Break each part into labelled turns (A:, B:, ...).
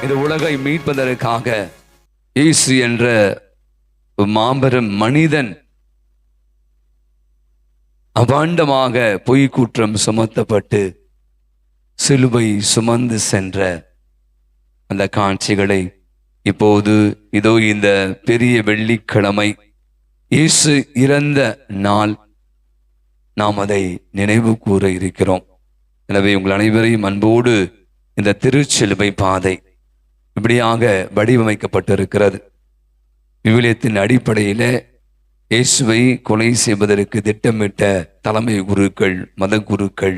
A: இந்த உலகை மீட்பதற்காக இயேசு என்ற மாபெரும் மனிதன் அபாண்டமாக பொய்க்குற்றம் சுமத்தப்பட்டு சிலுவை சுமந்து சென்ற அந்த காட்சிகளை இப்போது இதோ இந்த பெரிய வெள்ளிக்கிழமை இயேசு இறந்த நாள் நாம் அதை நினைவு கூற இருக்கிறோம். எனவே உங்கள் அனைவரையும் அன்போடு இந்த திருச்சிலுவை பாதை இப்படியாக வடிவமைக்கப்பட்டிருக்கிறது. விவிலியத்தின் அடிப்படையில இயேசுவை கொலை செய்வதற்கு திட்டமிட்ட தலைமை குருக்கள், மத குருக்கள்,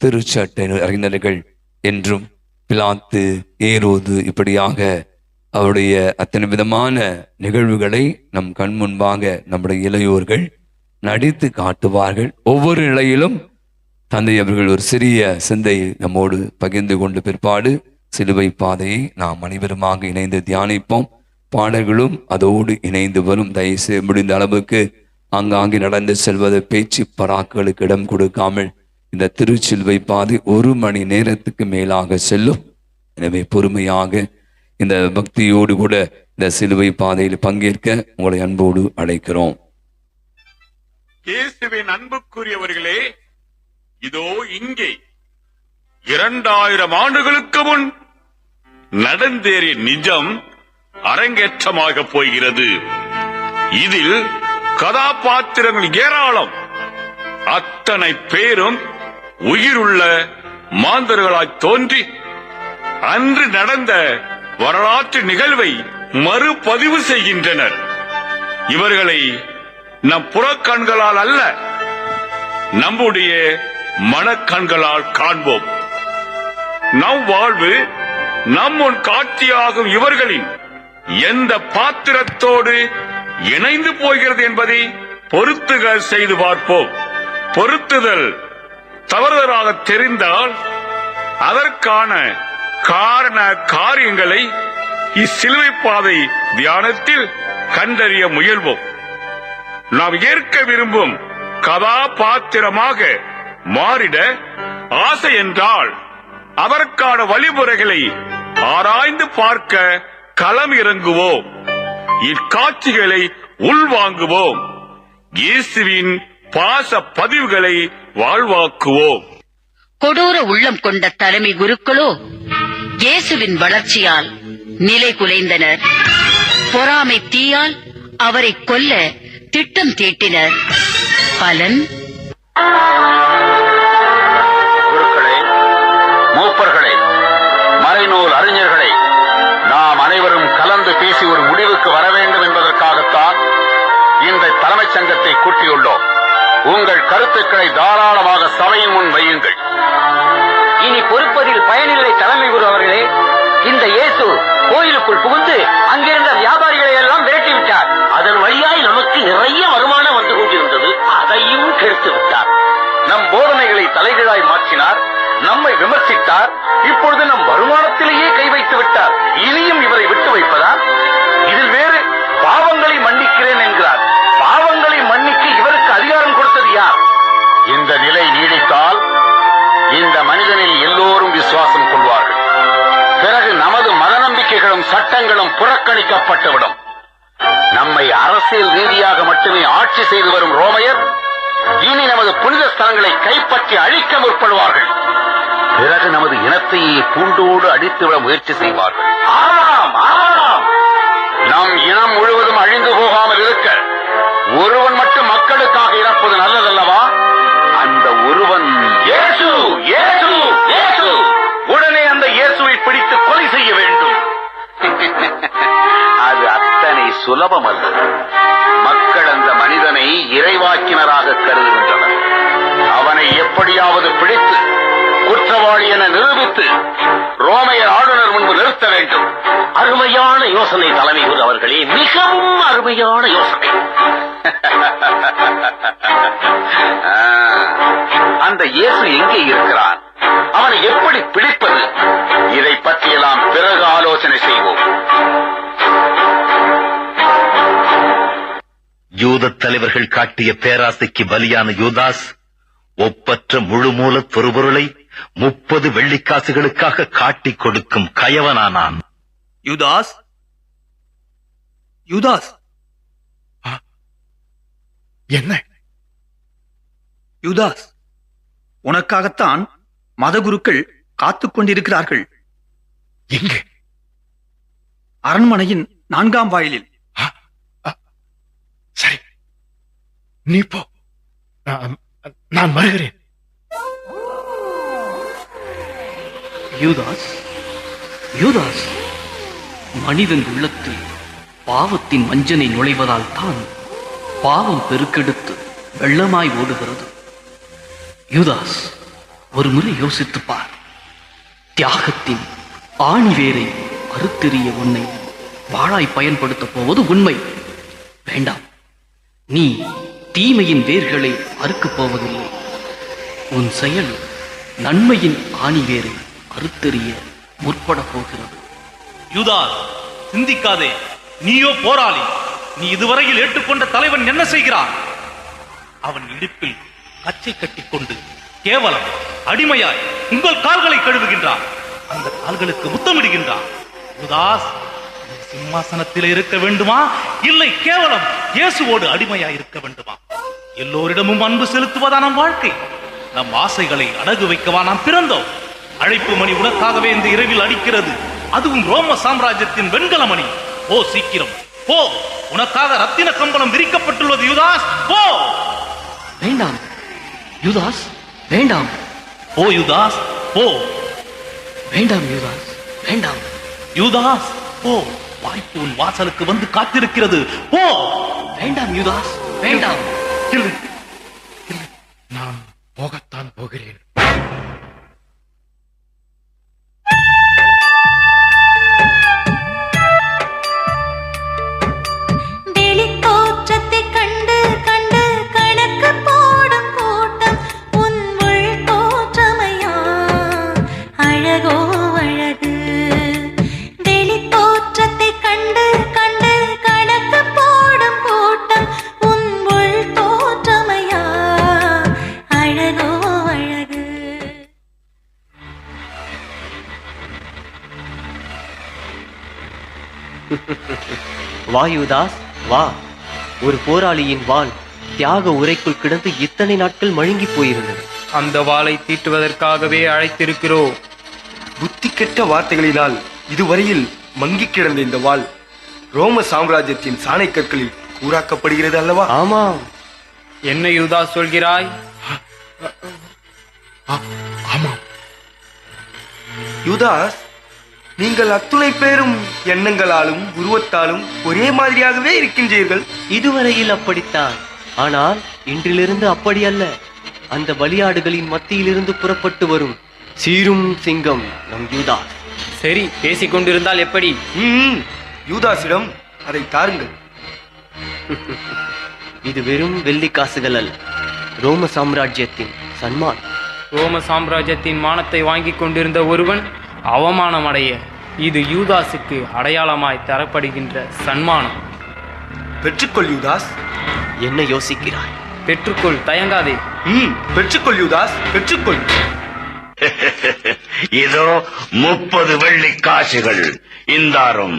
A: திருச்சட்ட அறிஞர்கள் என்றும் பிலாத்து, ஏரோது இப்படியாக அவருடைய அத்தனை விதமான நிகழ்வுகளை நம் கண் முன்பாக நம்முடைய இளையோர்கள் நடித்து காட்டுவார்கள். ஒவ்வொரு நிலையிலும் தந்தை அவர்கள் ஒரு சிறிய சிந்தை நம்மோடு பகிர்ந்து கொண்டு பிற்பாடு சிலுவை பாதையை நாம் அனைவருமாக இணைந்து தியானிப்போம். பாடல்களும் அதோடு இணைந்து வரும். தயவுசெய்து முடிந்த அளவுக்கு ஆங்காங்கே நடந்து செல்வது பேச்சு பராக்களுக்கு இடம் கொடுக்காமல் இந்த திருச்சிலுவை பாதை 1 மணி நேரத்துக்கு மேலாக செல்லும். எனவே பொறுமையாக இந்த பக்தியோடு கூட இந்த சிலுவை பாதையில் பங்கேற்க உங்களை அன்போடு அழைக்கிறோம்.
B: இயேசுவின் அன்புக்குரியவர்களே, இதோ இங்கே 2000 ஆண்டுகளுக்கு முன் நடந்தேறிய நிஜம் அரங்கேற்றமாக போகிறது. இதில் கதாபாத்திரங்கள் ஏராளம். அத்தனை பேரும் உயிருள்ள மாந்தர்களாய் தோன்றி அன்று நடந்த வரலாற்று நிகழ்வை மறுபதிவு செய்கின்றனர். இவர்களை நம் புறக்கண்களால் அல்ல, நம்முடைய மனக்கண்களால் காண்போம். நம் வாழ்வு நம் முன் காட்சியாகும் இவர்களின் எந்த பாத்திரத்தோடு இணைந்து போகிறது என்பதை பொருத்துகள் செய்து பார்ப்போம். பொருத்துதல் தவறுதலாக தெரிந்தால் அதற்கான காரண காரியங்களை இச்சிலுவை பாதை தியானத்தில் கண்டறிய முயல்வோம். நாம் ஏற்க விரும்பும் கதாபாத்திரமாக மாறிட ஆசை என்றால் அதற்கான வழிமுறைகளை ஆராய்ந்து பார்க்க களம் இறங்குவோம். இக்காட்சிகளை உள்வாங்குவோம். இயேசுவின் பாச பதிவுகளை வாழ்வாக்குவோம்.
C: கொடூர உள்ளம் கொண்ட தலைமை குருக்களோ இயேசுவின் வளர்ச்சியால் நிலை குலைந்தனர். பொறாமை தீயால் அவரை கொல்ல திட்டம் தீட்டினர். பலன்
D: குருக்களே, மூப்பர்களே, மறைநூல் அறிஞர்களே, நாம் அனைவரும் கலந்து பேசி ஒரு முடிவுக்கு வர வேண்டும் என்பதற்காகத்தான் இந்த தலைமைச் சங்கத்தை கூட்டியுள்ளோம். உங்கள் கருத்துக்களை தாராளமாக சபையின் முன் வையுங்கள்.
E: இனி பொறுப்பதில் பயனில்லை தலைமை குரு அவர்களே. இந்த இயேசு கோயிலுக்குள் புகுந்து அங்கிருந்த வியாபாரிகளை எல்லாம் விரட்டிவிட்டார்.
D: அதன் வழியாய் நமக்கு நிறைய வருமானம் வந்து கொண்டிருந்தது, அதையும் கெடுத்து விட்டார். நம் போதனைகளை தலைகீழாய் மாற்றினார், நம்மை விமர்சித்தார். இப்பொழுது நம் வருமானத்திலேயே கை வைத்து விட்டார். இனியும் இவரை விட்டு வைப்பதா? இதில் வேறு பாவங்களை மன்னிக்கிறேன் என்கிறார். பாவங்களை மன்னிக்க இவருக்கு அதிகாரம் கொடுத்தது யார்? இந்த நிலை நீடித்தால் இந்த மனிதனில் எல்லோரும் விசுவாசம் கொள்வார்கள். பிறகு நமது மத நம்பிக்கைகளும் சட்டங்களும் புறக்கணிக்கப்பட்டுவிடும். நம்மை அரசியல் ரீதியாக மட்டுமே ஆட்சி செய்து வரும் ரோமையர் இனி நமது புனித ஸ்தலங்களை கைப்பற்றி அழிக்க முற்படுவார்கள். பிறகு நமது இனத்தையே பூண்டோடு அழித்துவிட முயற்சி செய்வார்கள். ஆமாம், ஆமாம். நம் இனம் முழுவதும் அழிந்து போகாமல் இருக்க ஒருவன் மட்டும் மக்களுக்காக இறப்பது நல்லதல்லவா? அந்த ஒருவன் இயேசு. இயேசு, இயேசு. உடனே அந்த இயேசுவை பிடித்து கொலை செய்ய வேண்டும். அது அத்தனை சுலபம் அல்ல. மக்கள் அந்த மனிதனை இறைவாக்கினராக கருதுகின்றனர். அவனை எப்படியாவது பிடித்து குற்றவாளி என நிரூபித்து ரோமையர் ஆளுநர் முன்பு நிறுத்த வேண்டும். அருமையான யோசனை தலைமை குரு அவர்களே, மிகவும் அருமையான யோசனை. அந்த இயேசு எங்கே இருக்கிறான்? அவனை எப்படி பிடிப்பது? இதை பற்றியெல்லாம் பிறகு ஆலோசனை செய்வோம்.
F: யூத தலைவர்கள் காட்டிய பேராசைக்கு பலியான யூதாஸ் ஒப்பற்ற முழுமூல தொருபொருளை 30 வெள்ளிக்காசுகளுக்காக காட்டிக் கொடுக்கும் கயவனானான்.
G: யூதாஸ், யூதாஸ்,
H: என்ன?
G: யூதாஸ், உனக்காகத்தான் மதகுருக்கள் காத்துக் கொண்டிருக்கிறார்கள்.
H: எங்கே?
G: அரண்மனையின் 4ஆம் வாயிலில்.
H: சரி, நீ போ, நான் வருகிறேன்.
I: யூதாஸ், யூதாஸ், மனிதன் உள்ளத்தில் பாவத்தின் வஞ்சனை நுழைவதால் தான் பாவம் பெருக்கெடுத்து வெள்ளமாய் ஓடுகிறது. யூதாஸ், ஒரு முறை யோசித்துப் பார். தியாகத்தின் ஆணிவேரை அறுத்தெறிய உன்னை வாழாய் பயன்படுத்தப் போவது உண்மை. வேண்டாம், நீ தீமையின் வேர்களை அறுக்கப் போவதில்லை. உன் செயல் நன்மையின் ஆணிவேரை அறுத்தெறிய முற்பட போகிறது.
J: யூதாஸ், சிந்திக்காதே. நீயோ போராளி. நீ இதுவரையில் ஏற்றுக்கொண்ட தலைவன் என்ன செய்கிறான்? அவன் இடுப்பில் கச்சை கட்டிக்கொண்டு கேவலம் அடிமையாய் உங்கள் கால்களை கழுவுகின்றான். அந்த கால்களுக்கு முத்தமிடுகின்றான். யூதாஸ், நீ சிம்மாசனத்தில் இருக்க வேண்டுமா, இல்லை கேவலம் இயேசுவோடு அடிமையாய் இருக்க வேண்டுமா? எல்லோரிடமும் அன்பு செலுத்துவதா நம் வாழ்க்கை? நம் ஆசைகளை அடகு வைக்கவா நாம் பிறந்தோம்? அழைப்பு மணி உனக்காகவே இந்த இரவில் அடிக்கிறது. அதுவும் ரோம சாம்ராஜ்யத்தின் வெண்கல மணி. போ, சீக்கிரம் போ. உனக்காக ரத்தின கம்பளம் விரிக்கப்பட்டுள்ளது. யூதாஸ், போ.
I: வேண்டாம் யூதாஸ், வேண்டாம்.
J: போ யூதாஸ், போ.
I: வேண்டாம் யூதாஸ், வேண்டாம்.
J: யூதாஸ், போ. வாய்ப்பு உன் வாசலுக்கு வந்து காத்திருக்கிறது. போ.
I: வேண்டாம் யூதாஸ், வேண்டாம்.
H: இல்லை, இல்லை, நான் போகத்தான் போகிறேன்.
K: வா யூதாஸ், வா. ஒரு போராளியின் வாள் தியாக உரைக்குள் கிடந்து இத்தனை நாட்கள் மழுங்கி போயிருந்தது.
L: அந்த வாளை தீட்டுவதற்காகவே அழைத்திருக்கிறோம்.
M: புத்தி கெட்ட வார்த்தைகளினால் இதுவரையில் மங்கி கிடந்த இந்த வாள் ரோம சாம்ராஜ்யத்தின் சாணை கற்களில் கூறாக்கப்படுகிறது அல்லவா?
K: ஆமாம்.
L: என்ன யூதாஸ் சொல்கிறாய்?
M: ஆமாம் யூதாஸ், நீங்கள் அத்துணை பேரும் எண்ணங்களாலும் உருவத்தாலும் ஒரே மாதிரியாகவே இருக்கின்றீர்கள்.
K: இதுவரையில் அப்படித்தான். ஆனால் இன்றிலிருந்து அப்படி அல்ல. அந்த பலியாடுகளின் மத்தியிலிருந்து புறப்பட்டு வரும் சீரும் சிங்கம் நம் யூதாஸ்.
L: சரி, பேசிக் கொண்டிருந்தால் எப்படி?
M: யூதாஸிடம் அதை தாருங்கள்.
K: இது வெறும் வெள்ளி காசுகள் அல்ல, ரோம சாம்ராஜ்யத்தின் சன்மானம்.
L: ரோம சாம்ராஜ்யத்தின் மானத்தை வாங்கி கொண்டிருந்த ஒருவன் அவமானம் அடைய இது யூதாஸுக்கு அடையாளமாய் தரப்படுகின்ற சன்மானம்.
M: பெற்றுக்கொள் யூதாஸ்.
K: என்ன யோசிக்கிறாய்?
L: பெற்றுக்கொள், தயங்காதே.
M: பெற்றுக்கொள் யூதாஸ், பெற்றுக்கொள்.
F: இதோ 30 வெள்ளி காசுகள் இந்தாரும்.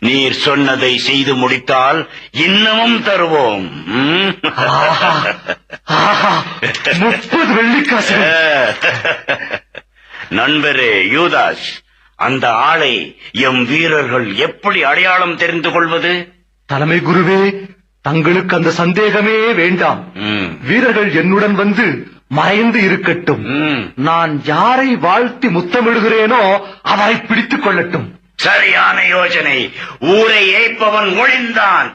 F: நீர் சொன்னதை செய்து முடித்தால் இன்னமும் தருவோம்.
M: 30 வெள்ளி காசுகள்.
F: நண்பரே யூதாஸ், அந்த ஆளை எம் வீரர்கள் எப்படி அடையாளம் தெரிந்து கொள்வது?
M: தலைமை குருவே, தங்களுக்கு அந்த சந்தேகமே வேண்டாம். வீரர்கள் என்னுடன் வந்து மறைந்து இருக்கட்டும். நான் யாரை வாழ்த்தி முத்தமிடுகிறேனோ அவரை பிடித்துக் கொள்ளட்டும்.
F: சரியான யோசனை. ஊரை ஏய்ப்பவன் ஒழிந்தான்.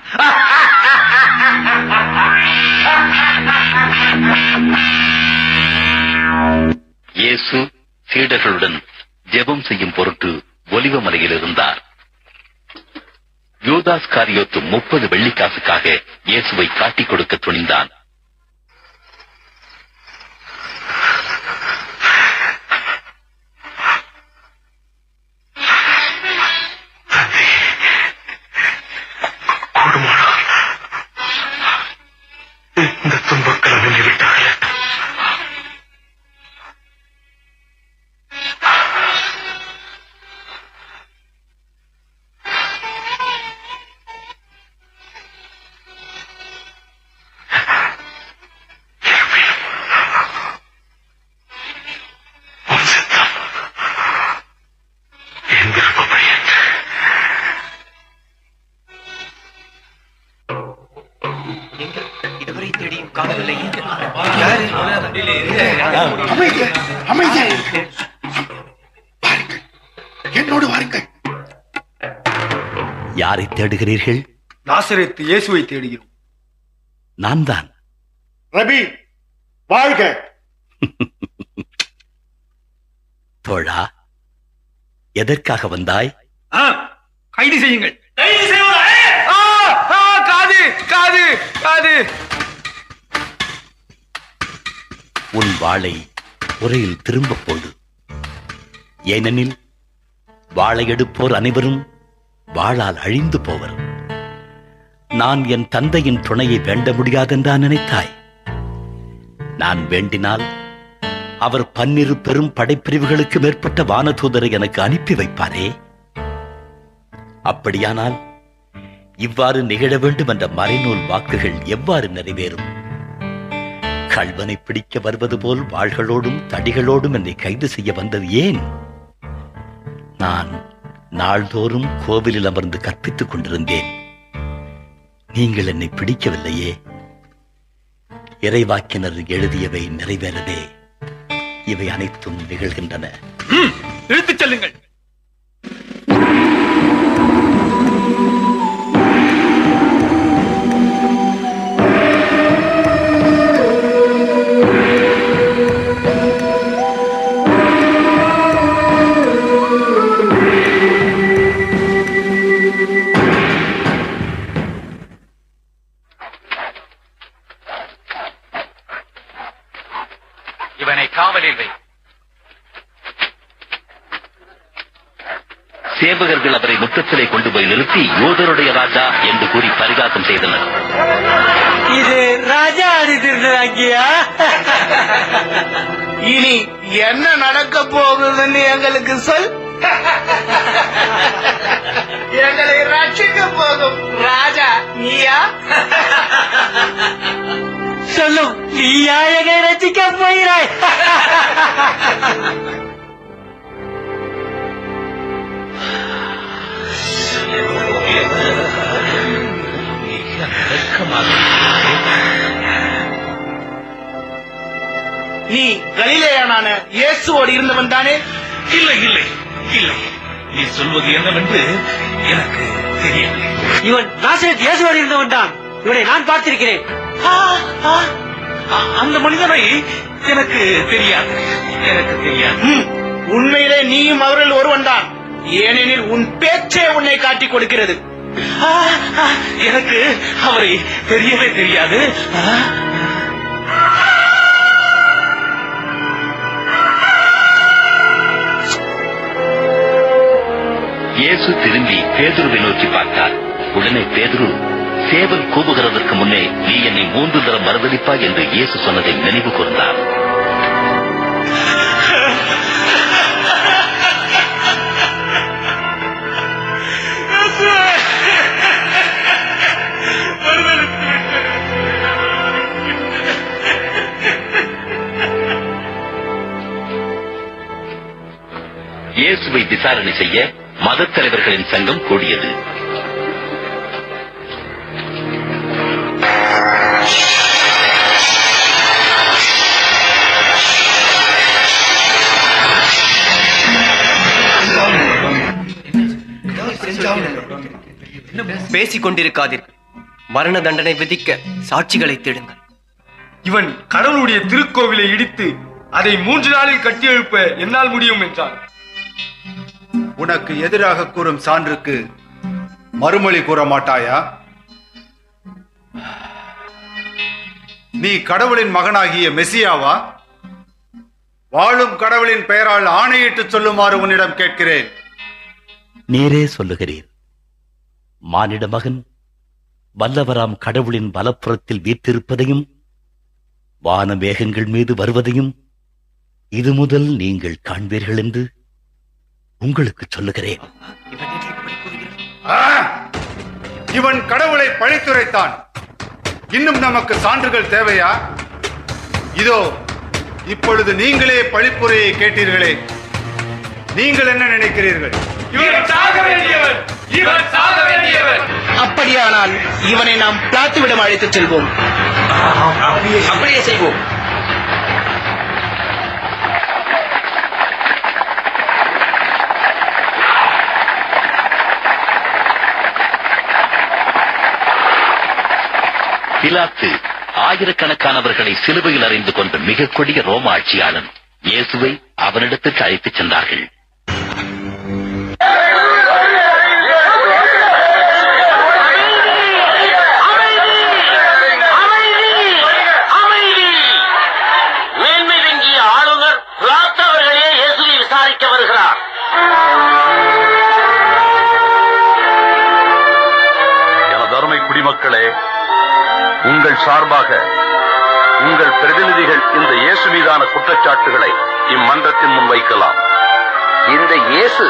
N: இயேசு சீடர்களுடன் ஜெபம் செய்யும் பொருட்டு ஒலிவ மலையில் இருந்தார். யூதாஸ் காரியோத்து 30 வெள்ளிக்காசுக்காக இயேசுவை காட்டிக் கொடுக்க துணிந்தான்.
M: இந்த துன்பக்களை முன்னிவிட்டார்கள்.
H: என்னோடு வாருங்கள்.
N: யாரை தேடுகிறீர்கள்?
G: நாசரேத்து இயேசுவை தேடுகிறோம்.
N: நான் தான்.
H: ரபி வாழ்க.
N: தோழா, எதற்காக வந்தாய்?
G: கைது செய்யுங்கள்.
N: உன் வாளை உரையில் திரும்ப போடு. ஏனெனில் வாளை எடுப்போர் அனைவரும் வாளால் அழிந்து போவர். நான் என் தந்தையின் துணையை வேண்ட முடியாதென்றா நினைத்தாய்? நான் வேண்டினால் அவர் 12 பெரும் படைப்பிரிவுகளுக்கு மேற்பட்ட வானதூதரை எனக்கு அனுப்பி வைப்பாரே. அப்படியானால் இவ்வாறு நிகழ வேண்டும் என்ற மறைநூல் வாக்குகள் எவ்வாறு நிறைவேறும்? கள்வனை பிடிக்க வருவது போல் வாள்களோடும் தடிகளோடும் என்னை கைது செய்ய வந்தது ஏன்? நான் நாள்தோறும் கோவிலில் அமர்ந்து கற்பித்துக் கொண்டிருந்தேன். நீங்கள் என்னை பிடிக்கவில்லையே. இறைவாக்கினர் எழுதியவை நிறைவேறவே இவை அனைத்தும் நிகழ்கின்றன.
G: இழுத்துச் செல்லுங்கள்.
N: இவனை காவலில் வை. சேவகர்கள் அவரை முற்றத்திலே கொண்டு போய் நிறுத்தி யூதருடைய ராஜா என்று கூறி பரிகாசம் செய்தனர்.
E: இது ராஜா அடித்திருந்தாங்கியா? இனி என்ன நடக்க போகுதுன்னு எங்களுக்கு சொல். எங்களை ரட்சிக்க போகும் ராஜா நீயா? சொல்லும், நீயா எங்களை ரட்சிக்க போகிறாய்? நீ கலிலேயனான இயேசுவோடு இருந்தவன் தானே?
J: இல்லை இல்லை இல்லை, நீ சொல்வது என்னவென்று எனக்கு தெரியவில்லை.
E: இவன் நாசரேத் இயேசுவோடு இருந்தவன் தான். இவனை நான் பார்த்திருக்கிறேன்.
J: அந்த மனிதனை எனக்கு தெரியாது, எனக்கு தெரியாது.
E: உண்மையிலே நீயும் அவர்கள் ஒருவன் தான். ஏனெனில் உன் பேச்சே உன்னை காட்டிக் கொடுக்கிறது.
J: எனக்கு அவரை தெரியவே தெரியாது.
N: இயேசு திரும்பி பேதுருவை நோக்கி பார்த்தார். உடனே பேதுரு, சேவல் கூவுகிறதற்கு முன்னே நீ என்னை 3 தரம் மறுதலிப்பாய் என்று இயேசு சொன்னதை நினைவு கூர்ந்தார். இயேசுவை விசாரணை செய்ய மதத் தலைவர்களின் சங்கம் கூடியது.
K: பேசிக் கொண்டிருக்காதீர்கள். மரண தண்டனை விதிக்க சாட்சிகளை தேடுங்கள்.
G: இவன் கடவுளுடைய திருக்கோவிலை இடித்து அதை 3 நாளில் கட்டியெழுப்ப என்னால் முடியும் என்றான்.
O: உனக்கு எதிராக கூறும் சான்றுக்கு மறுமொழி கூற மாட்டாயா? நீ கடவுளின் மகனாகிய மெசியாவா? வாழும் கடவுளின் பெயரால் ஆணையிட்டு சொல்லுமாறு உன்னிடம் கேட்கிறேன்.
N: நேரே சொல்லுகிறீர். மானிட மகன் வல்லவராம் கடவுளின் வலப்புறத்தில் வீற்றிருப்பதையும் வான மேகங்கள் மீது வருவதையும் இது முதல் நீங்கள் காண்பீர்கள் என்று உங்களுக்கு சொல்லுகிறேன்.
O: இவன் கடவுளை பழித்துரைத்தான். இன்னும் நமக்கு சான்றுகள் தேவையா? இதோ இப்பொழுது நீங்களே பழிப்புரையை கேட்டீர்களே, நீங்கள் என்ன நினைக்கிறீர்கள்?
E: இவன் சாக வேண்டியவன், இவன் சாக வேண்டியவன். அப்படியானால் இவனை நாம் பிளாத்துவிடம் அழைத்துச் செல்வோம். அப்படியே செய்வோம்.
N: பிலாத்து ஆயிரக்கணக்கானவர்களை சிலுவையில் அறைந்து கொண்ட மிக கொடிய ரோம ஆட்சியாளன் இயேசுவை அவனிடத்திற்கு அழைத்துச் சென்றார்கள்.
D: மேன்மை வெங்கிய ஆளுநர் பிலாத்து அவர்களே இயேசுவை விசாரிக்க வருகிறார்.
B: எனது அருமை குடிமக்களே, உங்கள் சார்பாக உங்கள் பிரதிநிதிகள் இந்த இயேசு மீதான குற்றச்சாட்டுகளை இம்மன்றத்தின் முன் வைக்கலாம்.
D: இந்த இயேசு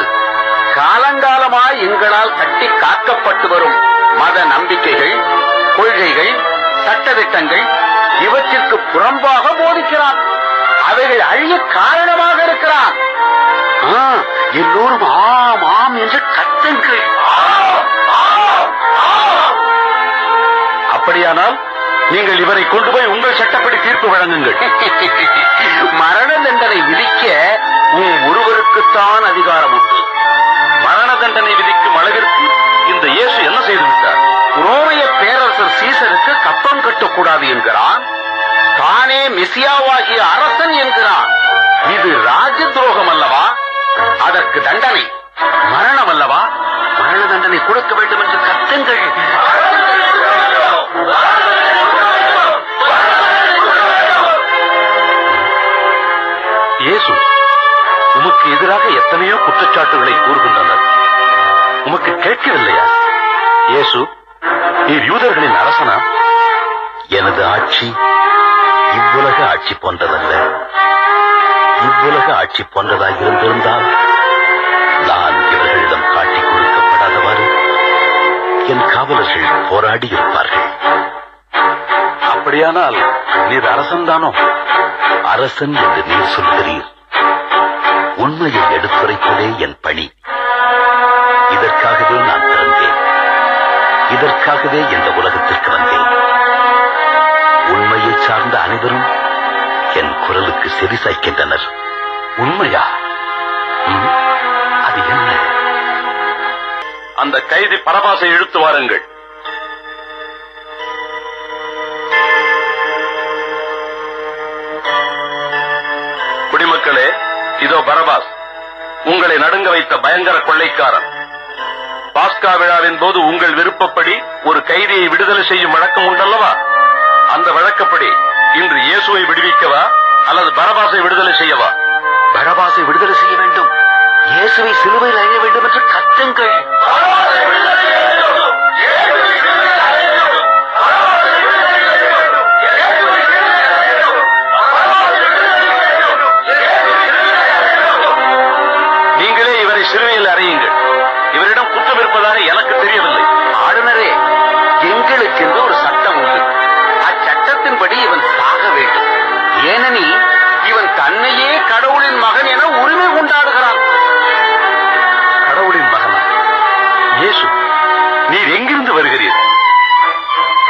D: காலங்காலமாய் எங்களால் கட்டி காக்கப்பட்டு வரும் மத நம்பிக்கைகள், கொள்கைகள், சட்டதிட்டங்கள் இவற்றிற்கு புறம்பாக போதிக்கிறான். அவைகள் அழிய காரணமாக இருக்கிறான். எல்லோரும் ஆம் ஆம் என்று கத்துங்கள்.
B: அப்படியானால் நீங்கள் இவரை கொண்டு போய் உங்கள் சட்டப்படி தீர்ப்பு வழங்குங்கள்.
D: மரண தண்டனை விதிக்க ஒருவருக்குத்தான் அதிகாரம் உண்டு.
B: மரண தண்டனை விதிக்கும் அளவிற்கு இந்த இயேசு என்ன செய்துவிட்டார்?
D: ரோமைய பேரரசர் சீசருக்கு கப்பம் கட்டக்கூடாது என்கிறான். தானே மெசியாவாகிய அரசன் என்கிறான். இது ராஜ துரோகம் அல்லவா? அதற்கு தண்டனை மரணம் அல்லவா? மரண தண்டனை கொடுக்க வேண்டும் என்று கத்துங்கள்.
B: இயேசு உமக்கு எதிராக எத்தனையோ குற்றச்சாட்டுகளை கூறுகின்றனர். உமக்கு கேட்கவில்லையா? இயேசு, நீர் யூதர்களின் அரசனா?
N: எனது ஆட்சி இவ்வுலக ஆட்சி போன்றதல்ல. இவ்வுலக ஆட்சி போன்றதாக இருந்திருந்தால் நான் இவர்களிடம் காட்டிக் கொடுக்கப்படாதவாறு என் காவலர்கள் போராடி இருப்பார்கள்.
B: அப்படியானால் நீர் அரசன்தானோ?
N: அரசன் என்று நீர் சொல்கிறீர். உண்மையை எடுத்துரைப்பதே என் பணி. இதற்காகவே நான் பிறந்தேன். இதற்காகவே இந்த உலகத்திற்கு வந்தேன். உண்மையை சார்ந்த அனைவரும் என் குரலுக்கு செவிசாய்க்கின்றனர்.
B: உண்மையா?
N: அது என்ன?
B: அந்த கைதி பரபாசை இழுத்து வாருங்கள். குடிமக்களே, இதோ பரபாஸ், உங்களை நடுங்க வைத்த பயங்கர கொள்ளைக்காரன். பாஸ்கா விழாவின் போது உங்கள் விருப்பப்படி ஒரு கைதியை விடுதலை செய்யும் வழக்கம் உண்டல்லவா? அந்த வழக்கப்படி இன்று இயேசுவை விடுவிக்கவா அல்லது பரபாசை விடுதலை செய்யவா?
D: பரபாசை விடுதலை செய்ய வேண்டும். இயேசுவை சிலுவையில் அறைய வேண்டும் என்று கத்துங்கள்.
B: நீங்களே இவரை சிலுவையில் அறையுங்கள். இவரிடம் குற்றம் இருப்பதாக எனக்கு தெரியவில்லை.
D: ஆளுநரே, எங்களுக்கென்று ஒரு சட்டம் உண்டு. அச்சட்டத்தின்படி இவன் சாக வேண்டும். ஏனெனில் இவன் தன்னையே கடவுளின் மகன் என உரிமை கொண்டாடுகிறான்.
B: கடவுளின் மகன் இயேசு, நீர் எங்கிருந்து வருகிறீர்?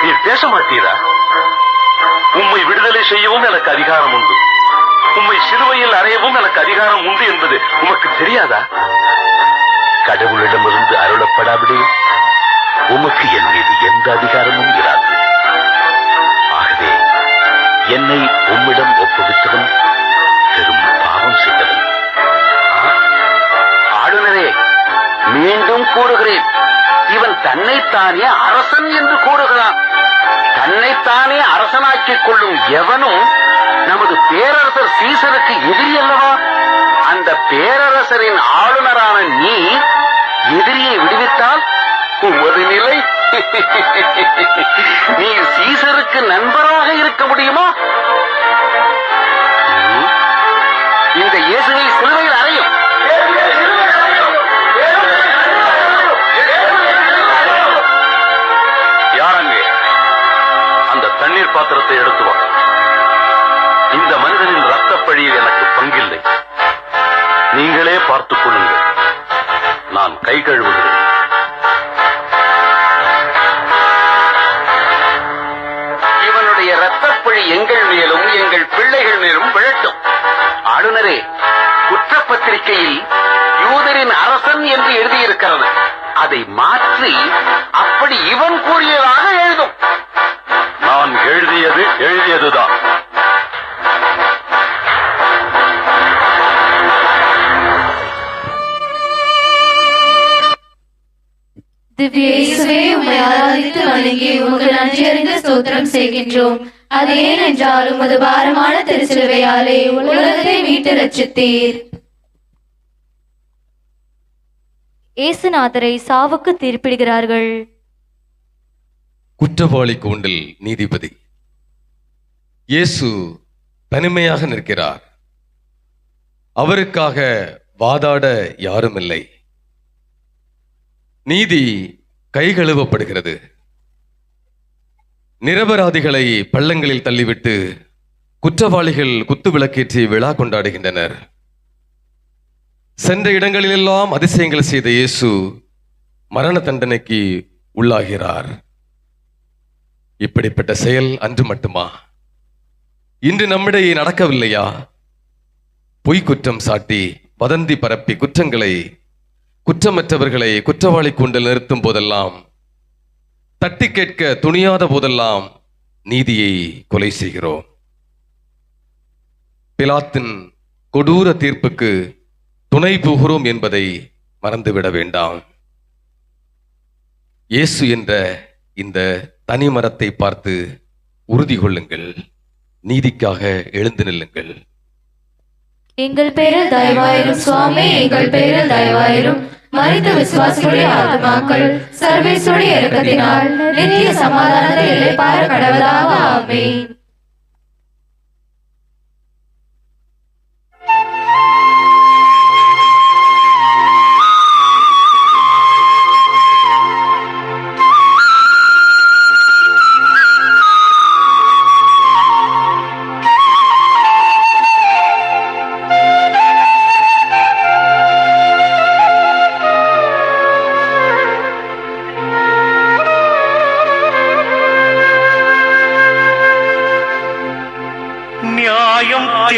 B: நீர் பேச மாட்டீரா? உம்மை விடுதலை செய்யவும் எனக்கு அதிகாரம் உண்டு. உம்மை சிலுவையில் அறையவும் எனக்கு அதிகாரம் உண்டு என்பது உமக்கு தெரியாதா?
N: கடவுளிடமிருந்து அருளப்படாவிடே உமக்கு என் மீது எந்த அதிகாரமும் இராது. ஆகவே என்னை உம்மிடம் ஒப்புவித்தவன் பெரும் பாவம் செய்தவன்.
D: ஆளுநரே, மீண்டும் கூறுகிறேன், இவன் தன்னைத்தானே அரசன் என்று கூறுகிறான். தன்னைத்தானே அரசனாக்கிக் கொள்ளும் எவனும் நமது பேரரசர் சீசருக்கு எதிரி அல்லவா? அந்த பேரரசரின் ஆளுநரான நீ எதிரியை விடுவித்தால் உமது நிலை நீ சீசருக்கு நண்பராக இருக்க முடியுமா? இந்த இயேசுவை சிலுவையில் அறையும்.
B: யாரங்கே? அந்த தண்ணீர் பாத்திரத்தை எடுத்து வா. இந்த மனிதனின் ரத்த பழியில் எனக்கு பங்கில்லை. நீங்களே பார்த்துக் கொள்ளுங்கள். நான் கை கழுவுகிறேன்.
D: இவனுடைய இரத்தப்பழி எங்கள் மேலும் எங்கள் பிள்ளைகள் மேலும் விழட்டும். ஆளுநரே, குற்றப்பத்திரிகையில் யூதரின் அரசன் என்று எழுதியிருக்கிறது. அதை மாற்றி அப்படி இவன் கூறியதாக எழுதும்.
B: நான் நான் எழுதியதுதான்.
P: திவ்ய இயேசுவே, உம்மை ஆராதித்து வணங்கி உமக்கு நன்றியறிந்து ஸ்தோத்திரம் செய்கின்றோம். அது ஏனென்றால் உமது பாரமான திருச்சிலுவையாலே உலகத்தை மீட்டு ரட்சித்தீர்.
Q: இயேசுநாதரை சாவுக்கு தீர்ப்பிடுகிறார்கள்.
R: குற்றவாளி கூண்டில் நீதிபதி. இயேசு தனிமையாக நிற்கிறார். அவருக்காக வாதாட யாரும் இல்லை. நீதி கைகழுவப்படுகிறது. நிரபராதிகளை பள்ளங்களில் தள்ளிவிட்டு குற்றவாளிகள் குத்து விளக்கேற்றி விழா கொண்டாடுகின்றனர். சென்ற இடங்களிலெல்லாம் அதிசயங்கள் செய்த இயேசு மரண தண்டனைக்கு உள்ளாகிறார். இப்படிப்பட்ட செயல் அன்று மட்டுமா? இன்று நம்மிடையே நடக்கவில்லையா? பொய் குற்றம் சாட்டி வதந்தி பரப்பி குற்றமற்றவர்களை குற்றவாளி கூண்டில் நிறுத்தும் போதெல்லாம், தட்டி கேட்க துணியாத போதெல்லாம் நீதியை கொலை செய்கிறோம். பிலாத்தின் கொடூர தீர்ப்புக்கு துணை போகிறோம் என்பதை மறந்துவிட வேண்டாம். இயேசு என்ற இந்த தனி மரத்தை பார்த்து உறுதி கொள்ளுங்கள். நீதிக்காக எழுந்து நில்லுங்கள்.
P: எங்கள் பேரில் தயவாயிரும் சுவாமி, எங்கள் பேரில் தயவாயிரும். மரித்த விசுவாசிகளுடைய ஆத்மாக்கள் சர்வேஸ்வருடைய இரக்கத்தினால் நித்திய சமாதானத்தை இளைப்பாற கடவதாக. ஆமென்.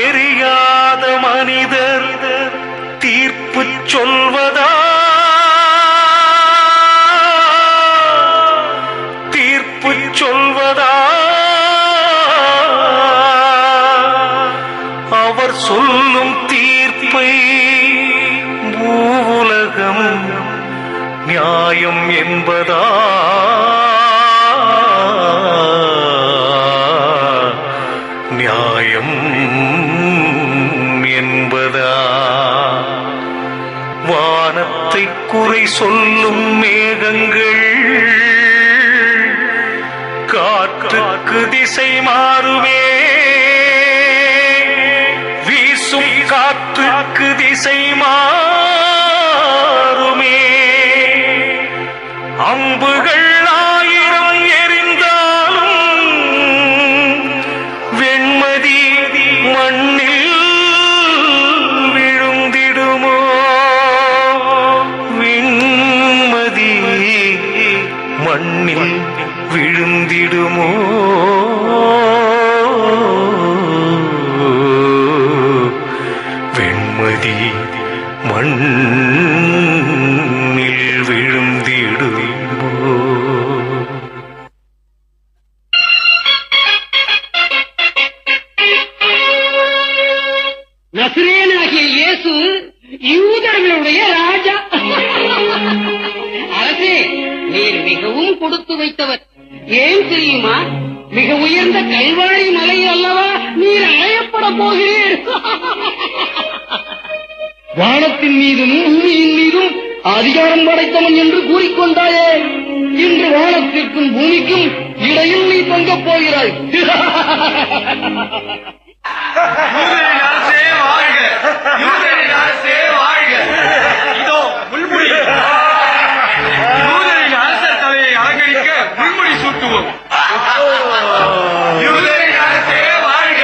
S: தெரியாத மனிதர் தீர்ப்பு சொல்வதா? தீர்ப்பு சொல்வதா? அவர் சொல்லும் தீர்ப்பை பூவுலகம் நியாயம் என்பதா? நியாயம் என்பதா? வானத்தை குறை சொல்லும் மேகங்கள் காற்றுக்கு திசை மாறுமே. வீசும் காற்றுக்கு திசை மாறுமே. அம்புகள் ஆயிரம் எரிந்தாலும் வெண்மதி மண்ணில் விழுந்திடுமோ? வெண்மதி மண்ணில் விழுந்திடுமோ? வெண்மதி மண்ணில் விழுந்திடுமோ?
E: நசரேயனாகிய இயேசு யூதர்களுடைய ராஜா. அரசே, நீர் மிகவும் கொடுத்து வைத்தவர். ஏன் தெரியுமா? மிக உயர்ந்த கல்வாரி மலையில் அல்லவா நீர் அழையப்பட போகிறீர். வானத்தின் மீதும் பூமியின் மீதும் அதிகாரம் படைத்தவன் என்று கூறிக்கொண்டாயே, இன்று வானத்திற்கும் பூமிக்கும் இடையில் நீ தங்கப் போகிறாய்.
G: இதோ முள்முடி. யூதரின் அரசர் தலையை அலங்கரிக்க முள்முடி சூட்டுவோம். யூதரின் அரசே வாழ்க,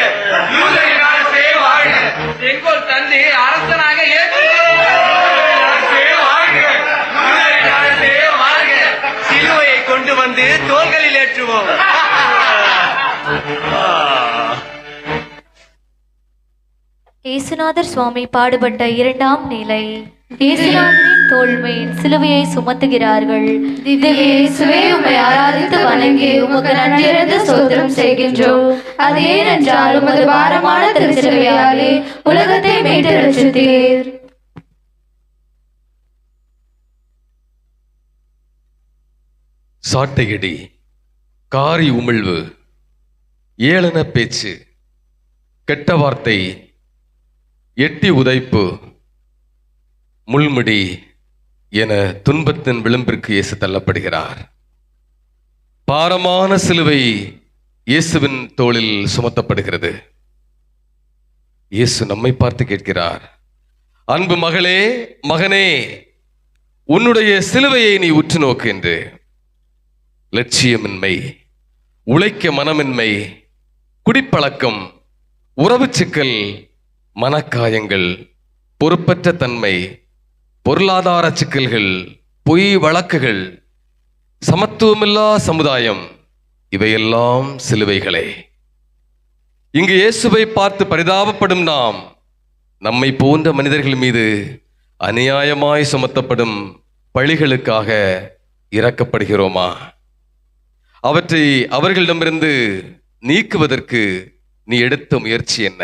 G: யூதரின் அரசே வாழ்க. எங்கோல் தந்தை அரசனாக சிலுவையை கொண்டு வந்து தோள்களில் ஏற்றுவோம்.
Q: இயேசுநாதர் சுவாமி பாடுபட்ட இரண்டாம் நிலை. இயேசுநாதரின் தோள்மேல் சிலுவையை சுமத்துகிறார்கள்.
P: திவ்ய இயேசுவே, உம்மை ஆராதித்து வணங்கி உமக்கு நன்றியறிந்த ஸ்தோத்திரம் செய்கின்றோம். அது ஏனென்றால் உமது பாரமான திருச்சிலுவையாலே உலகத்தை மீட்டு ரட்சித்தீர்.
R: சாட்டையடி, காரி உமிழ்வு, ஏளன பேச்சு, கெட்ட வார்த்தை, எட்டி உதைப்பு, முள்முடி என துன்பத்தின் விளிம்பிற்கு இயேசு தள்ளப்படுகிறார். பாரமான சிலுவை இயேசுவின் தோளில் சுமத்தப்படுகிறது. இயேசு நம்மை பார்த்து கேட்கிறார், அன்பு மகளே, மகனே, உன்னுடைய சிலுவையை நீ உற்று நோக்கு என்று. லட்சியமின்மை, உழைக்க மனமின்மை, குடிப்பழக்கம், உறவு சிக்கல், மனக்காயங்கள், பொறுப்பற்ற தன்மை, பொருளாதார சிக்கல்கள், பொய் வழக்குகள், சமத்துவமில்லா சமுதாயம், இவையெல்லாம் சிலுவைகளே. இங்கு இயேசுவை பார்த்து பரிதாபப்படும் நாம் நம்மை போன்ற மனிதர்கள் மீது அநியாயமாய் சுமத்தப்படும் பழிகளுக்காக இறக்கப்படுகிறோமா? அவற்றை அவர்களிடமிருந்து நீக்குவதற்கு நீ எடுத்த முயற்சி என்ன?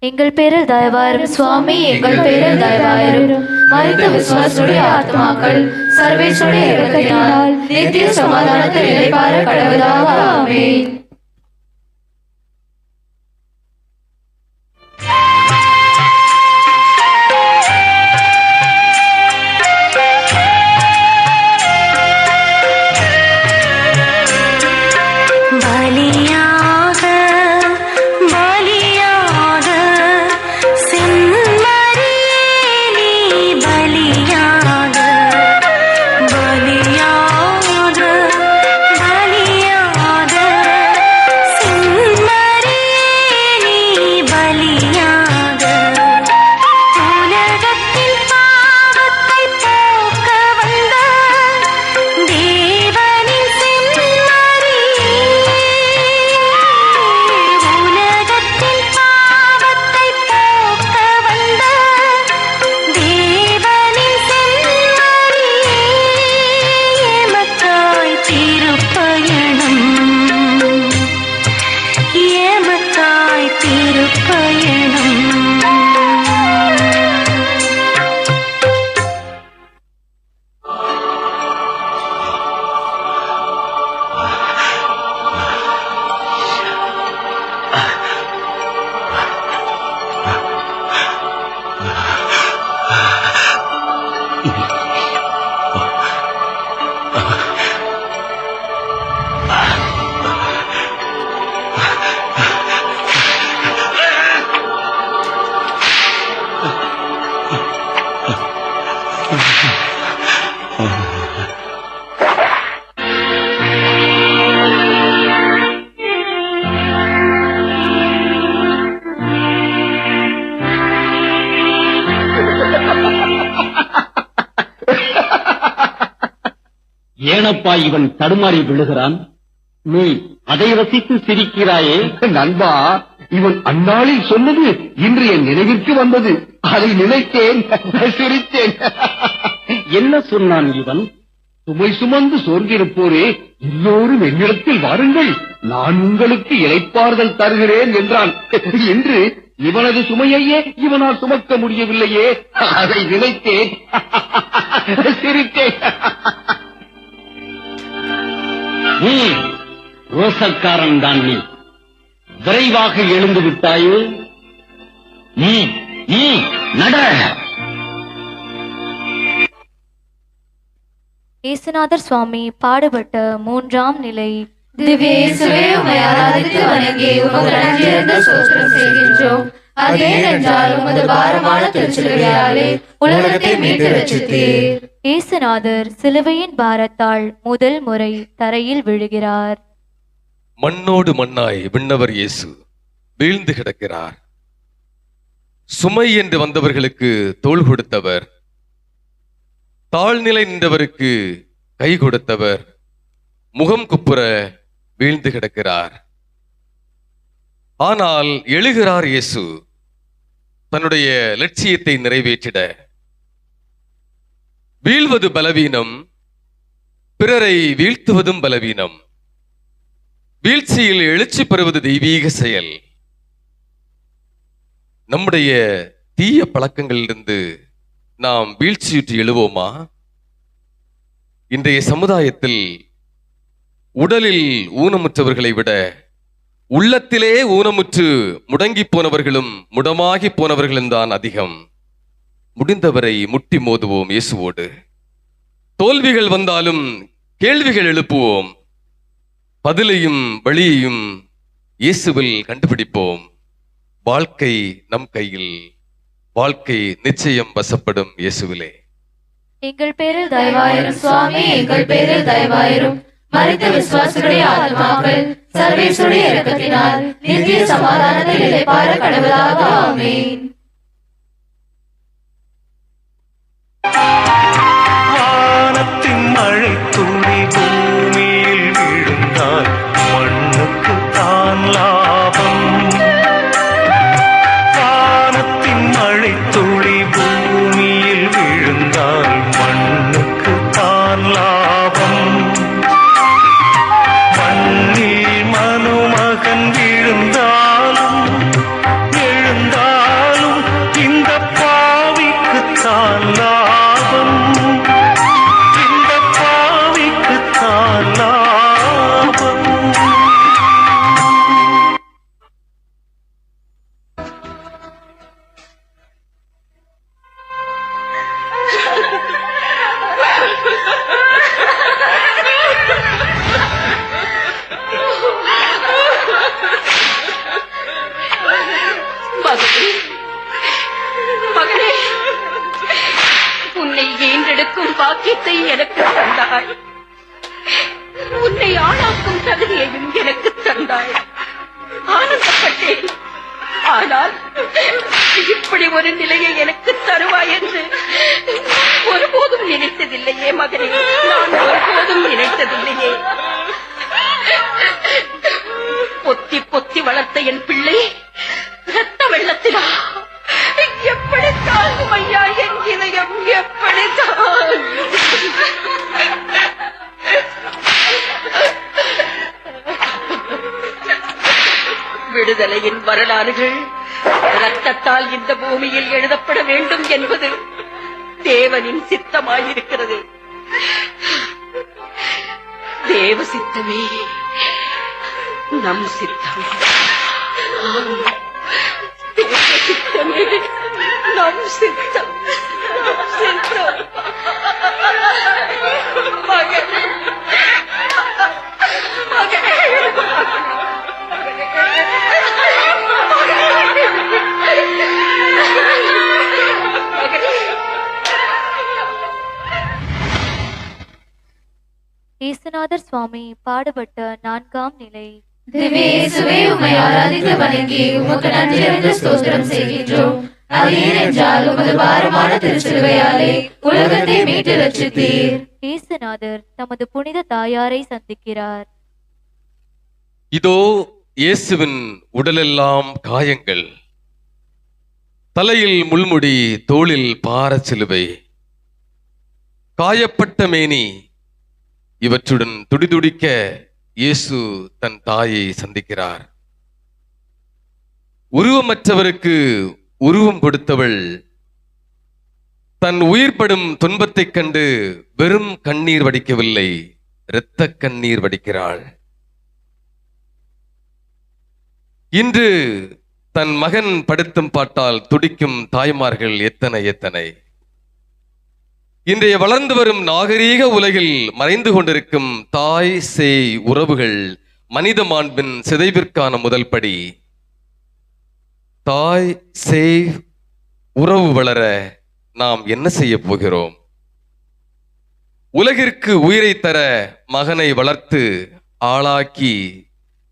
P: எங்கள் பேரில் தயவாயிரும் சுவாமி, எங்கள் பேரில் தயவாயிரும். மரித்த விசுவாசுடைய ஆத்மாக்கள் சர்வேஸ்வருடைய இரக்கத்தினால் நித்திய சமாதானத்தில் இளைப்பாற கடவுளாக. ஆமென்.
E: ஏனப்பா இவன் தடுமாறி விழுகிறான்? நீ அதை ரசித்து சிரிக்கிறாயே? நண்பா, இவன் அந்நாளில் சொன்னது இன்று என் நினைவிற்கு வந்தது. அதை நினைத்தேன், சிரித்தேன். என்ன சொன்னான் இவன்? சுமை சுமந்து சோர்ந்திருப்போரே, எல்லோரும் என்னிடத்தில் வாருங்கள், நான் உங்களுக்கு இளைப்பாறுதல் தருகிறேன் என்றான். என்று இவனது சுமையையே இவனால் சுமக்க முடியவில்லையே, அதை நினைத்தேன், சிரித்தேன். ரோசக்காரன் தான் நீ. விரைவாக எழுந்து விட்டாயே. நட.
Q: இயேசுநாதர் சுவாமி பாடுபட்ட 3ஆம் நிலை.
P: திவ்ய இயேசுவே, உம்மை ஆராதித்து வணங்கி உமக்கு நன்றியறிந்த ஸ்தோத்திரம் செய்கின்றோம். அது ஏனென்றால் உமது பாரமான திருச்சிலுவையாலே உலகத்தை மீட்டு ரட்சித்தீர்.
Q: இயேசுநாதர் சிலுவையின் பாரத்தால் முதல் முறை தரையில் விழுகிறார்.
R: மண்ணோடு மண்ணாய் விண்ணவர் இயேசு வீழ்ந்து கிடக்கிறார். சுமை என்று வந்தவர்களுக்கு தோள் கொடுத்தவர், தாழ்நிலை நின்றவருக்கு கை கொடுத்தவர் முகம் குப்புற வீழ்ந்து கிடக்கிறார். ஆனால் எழுகிறார் இயேசு. தன்னுடைய லட்சியத்தை நிறைவேற்றிட வீழ்வது பலவீனம், பிறரை வீழ்த்துவதும் பலவீனம். வீழ்ச்சியில் எழுச்சி பெறுவது தெய்வீக செயல். நம்முடைய தீய பழக்கங்களிலிருந்து நாம் வீழ்ச்சியுற்று எழுவோமா? இன்றைய சமுதாயத்தில் உடலில் ஊனமுற்றவர்களை விட உள்ளத்திலே ஊனமுற்று முடங்கி போனவர்களும் முடமாகி போனவர்களும் தான் அதிகம். முடிந்தவரை முட்டி மோதுவோம் இயேசுவோடு. தோல்விகள் வந்தாலும் கேள்விகள் எழுப்புவோம். பதிலையும் வழியையும் இயேசுவில் கண்டுபிடிப்போம். வாழ்க்கை நம் கையில். வாழ்க்கை நிச்சயம் வசப்படும் இயேசுவிலே.
P: எங்கள் பேரில் தயவாயிரும் சுவாமி, எங்கள் பேரில் தயவாயிரும். மரித்த விசுவாசிகளுடைய ஆத்மாக்கள் சர்வேசுடைய இரக்கத்தினால் நித்திய சமாதானத்தில் இளைப்பாற கடவுளாக. ஆமென்.
S: வானத்தின் மழை துளி பூமியில் விழுந்தால் மண்ணுக்கு தான் லாபம். வானத்தின் மழை துளி பூமியில் விழுந்தால் மண்ணுக்கு தான் லாபம். மண்ணில் மனுமகன் விழுந்தாலும் எழுந்தாலும் இந்த பாவிக்கு தான் லாபம். இந்த பாவிக்கு தான் லாபம்.
C: மகனே, மகனே, உன்னை ஈன்றெடுக்கும் பாக்கியத்தை எனக்கு தந்தாய். உன்னை ஆளாக்கும் தகுதியையும் எனக்கு தந்தாய். ஆனந்தப்பட்டேன். ஆனால் இப்படி ஒரு நிலையை எனக்கு தருவாய் என்று ஒருபோதும் நினைத்ததில்லையே மகனே. நான் ஒருபோதும் நினைத்ததில்லையே. பொத்தி பொத்தி வளர்த்த என் பிள்ளை ரத்த வெள்ளத்திலா எப்படி தாங்கும் ஐயா என் இதயம்? எப்படி தாங்கும்? விடுதலையின் வரலாறுகள் ரத்தத்தால் இந்த பூமியில் எழுதப்பட வேண்டும் என்பது தேவனின் சித்தமாயிருக்கிறது. தேவ சித்தமே நம் சித்தம். தேவ சித்தமே நம் சித்தம். நம் சித்தம். மகனே, மகனே,
Q: இயேசுநாதர் சுவாமி பாடுபட்ட 4ஆம் நிலை.
P: திவ்ய இயேசுவே, உம்மை ஆராதித்து வணங்கி உமக்கு நன்றியறிந்து ஸ்தோத்திரம் செய்கின்றோம். அது ஏனென்றால் உமது பாரமான திருச்சிலுவையாலே உலகத்தை மீட்டு ரட்சித்தீர்.
Q: இயேசுநாதர் தமது புனித தாயாரை சந்திக்கிறார்.
R: இதோ இயேசுவின் உடலெல்லாம் காயங்கள், தலையில் முள்முடி, தோளில் பாரச் சிலுவை, காயப்பட்ட மேனி. இவற்றுடன் துடிதுடிக்க இயேசு தன் தாயை சந்திக்கிறார். உருவமற்றவருக்கு உருவம் கொடுத்தவள் தன் உயிர்ப்படும் துன்பத்தைக் கண்டு வெறும் கண்ணீர் வடிக்கவில்லை, இரத்த கண்ணீர் வடிக்கிறாள். இன்று தன் மகன் படுத்தும் பாட்டால் துடிக்கும் தாய்மார்கள் எத்தனை எத்தனை. இன்றைய வளர்ந்து வரும் நாகரீக உலகில் மறைந்து கொண்டிருக்கும் தாய் சேய் உறவுகள் மனித மாண்பின் சிதைவிற்கான முதல் படி. தாய் சேய் உறவு வளர நாம் என்ன செய்ய போகிறோம்? உலகிற்கு உயிரை தர மகனை வளர்த்து ஆளாக்கி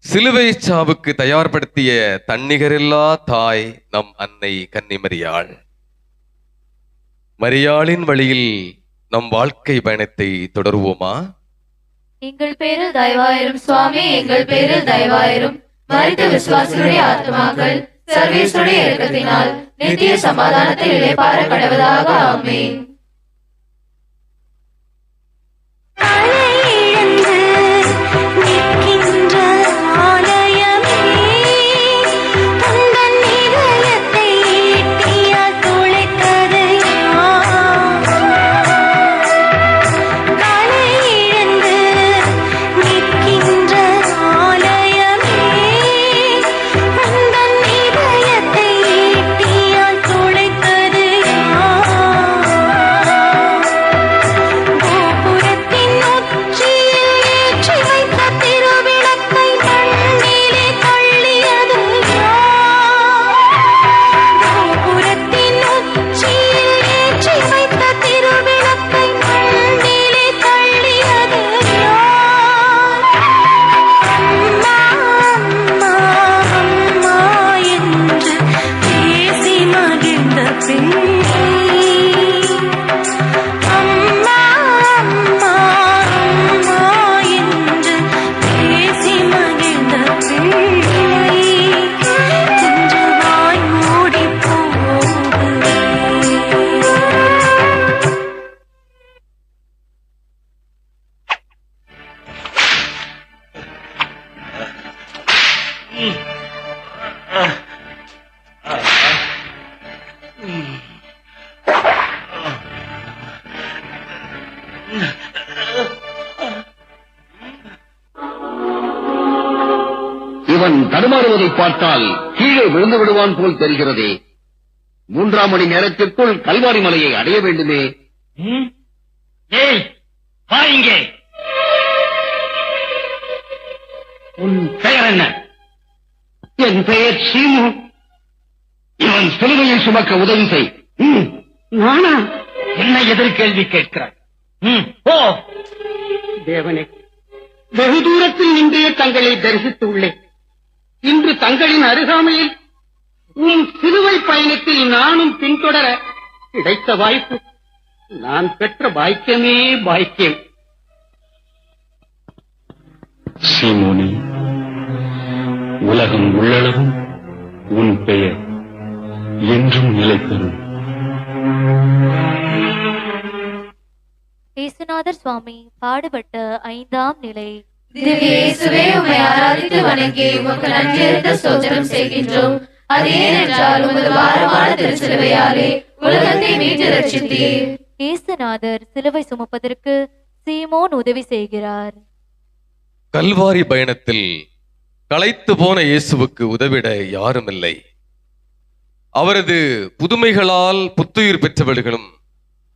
R: சிலுவை சாவுக்கு தயார்படுத்திய தன்னிகரில்லா தாய் நம் அன்னை கன்னிமரியாள். மரியாளின் வழியில் நம் வாழ்க்கை பயணத்தை தொடருவோமா?
P: எங்கள் பேரில் தயவாயிரும் சுவாமி, எங்கள் பேரில் தயவாயிரும். மரித்த விசுவாசிகளுடைய ஆத்மாக்கள் சர்வேசுடைய இரக்கத்தினால் நித்திய சமாதானத்தில் இளைப்பாற கடவுளாக. ஆமென்.
E: இவன் தடுமாறுவதை பார்த்தால் கீழே விழுந்து விடுவான் போல் தெரிகிறதே. 3 மணி நேரத்திற்குள் கல்வாரி மலையை அடைய வேண்டுமே.
D: ஏய், வா இங்கே.
E: உன் பெயர் என்ன? என் பெயர் சீமு. இவன் சிலுவையை சுமக்க உதவி செய்.
D: நானா? என்ன எதிர்கேள்வி கேட்கிறாய்? ஓ
E: தேவனே, வெகு தூரத்தில் நின்றே தங்களை தரிசித்து உள்ளேன். இன்று தங்களின் அருகாமையில் உன் சிலுவை பயணத்தில் நானும் பின்தொடர கிடைத்த வாய்ப்பு நான் பெற்ற பாக்கியமே பாக்கியம்.
T: சீமோனி, உலகம் உள்ளளவும் உன் பெயர் என்றும் நிலை பெறும்.
Q: இயேசுநாதர் சுவாமி பாடுபட்ட 5ஆம் நிலை.
P: திவ்ய இயேசுவே, உம்மை ஆராதித்து வணங்கி உமக்கு நன்றியறிந்த ஸ்தோத்திரம் செய்கின்றோம். அது ஏனென்றால் உமது பாரமான திருச்சிலுவையாலே உலகத்தை மீட்டு ரட்சித்தீர்.
Q: இயேசுநாதர் சிலுவை சுமப்பதற்கு சீமோன் உதவி செய்கிறார்.
R: கல்வாரி பயணத்தில் களைத்து போன இயேசுவுக்கு உதவிட யாரும் இல்லை. அவரது புதுமைகளால் புத்துயிர் பெற்றவர்களும்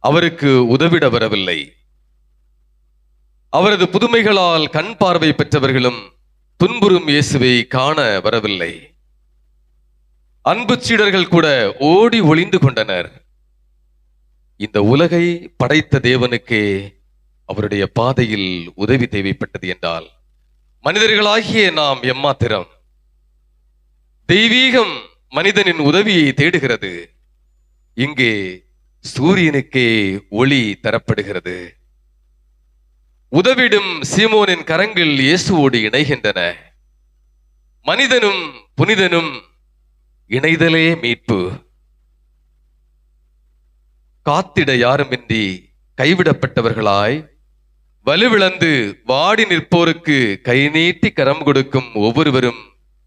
R: அவருக்கு உதவிட வரவில்லை. அவரது புதுமைகளால் கண் பார்வை பெற்றவர்களும் துன்புறும் இயேசுவை காண வரவில்லை. அன்பு சீடர்கள் கூட ஓடி ஒளிந்து கொண்டனர். இந்த உலகை படைத்த தேவனுக்கே அவருடைய பாதையில் உதவி தேவைப்பட்டது என்றால் மனிதர்களாகிய நாம் எம்மாத்திரம்? தெய்வீகம் மனிதனின் உதவியை தேடுகிறது. இங்கே சூரியனுக்கே ஒளி தரப்படுகிறது. உதவிடும் சீமோனின் கரங்கள் இயேசுவோடு இணைகின்றன. மனிதனும் புனிதனும் இணைதலே மீட்பு. காத்திட யாருமின்றி கைவிடப்பட்டவர்களாய் வலுவிழந்து வாடி நிற்போருக்கு கை நீட்டி கரம் கொடுக்கும் ஒவ்வொருவரும்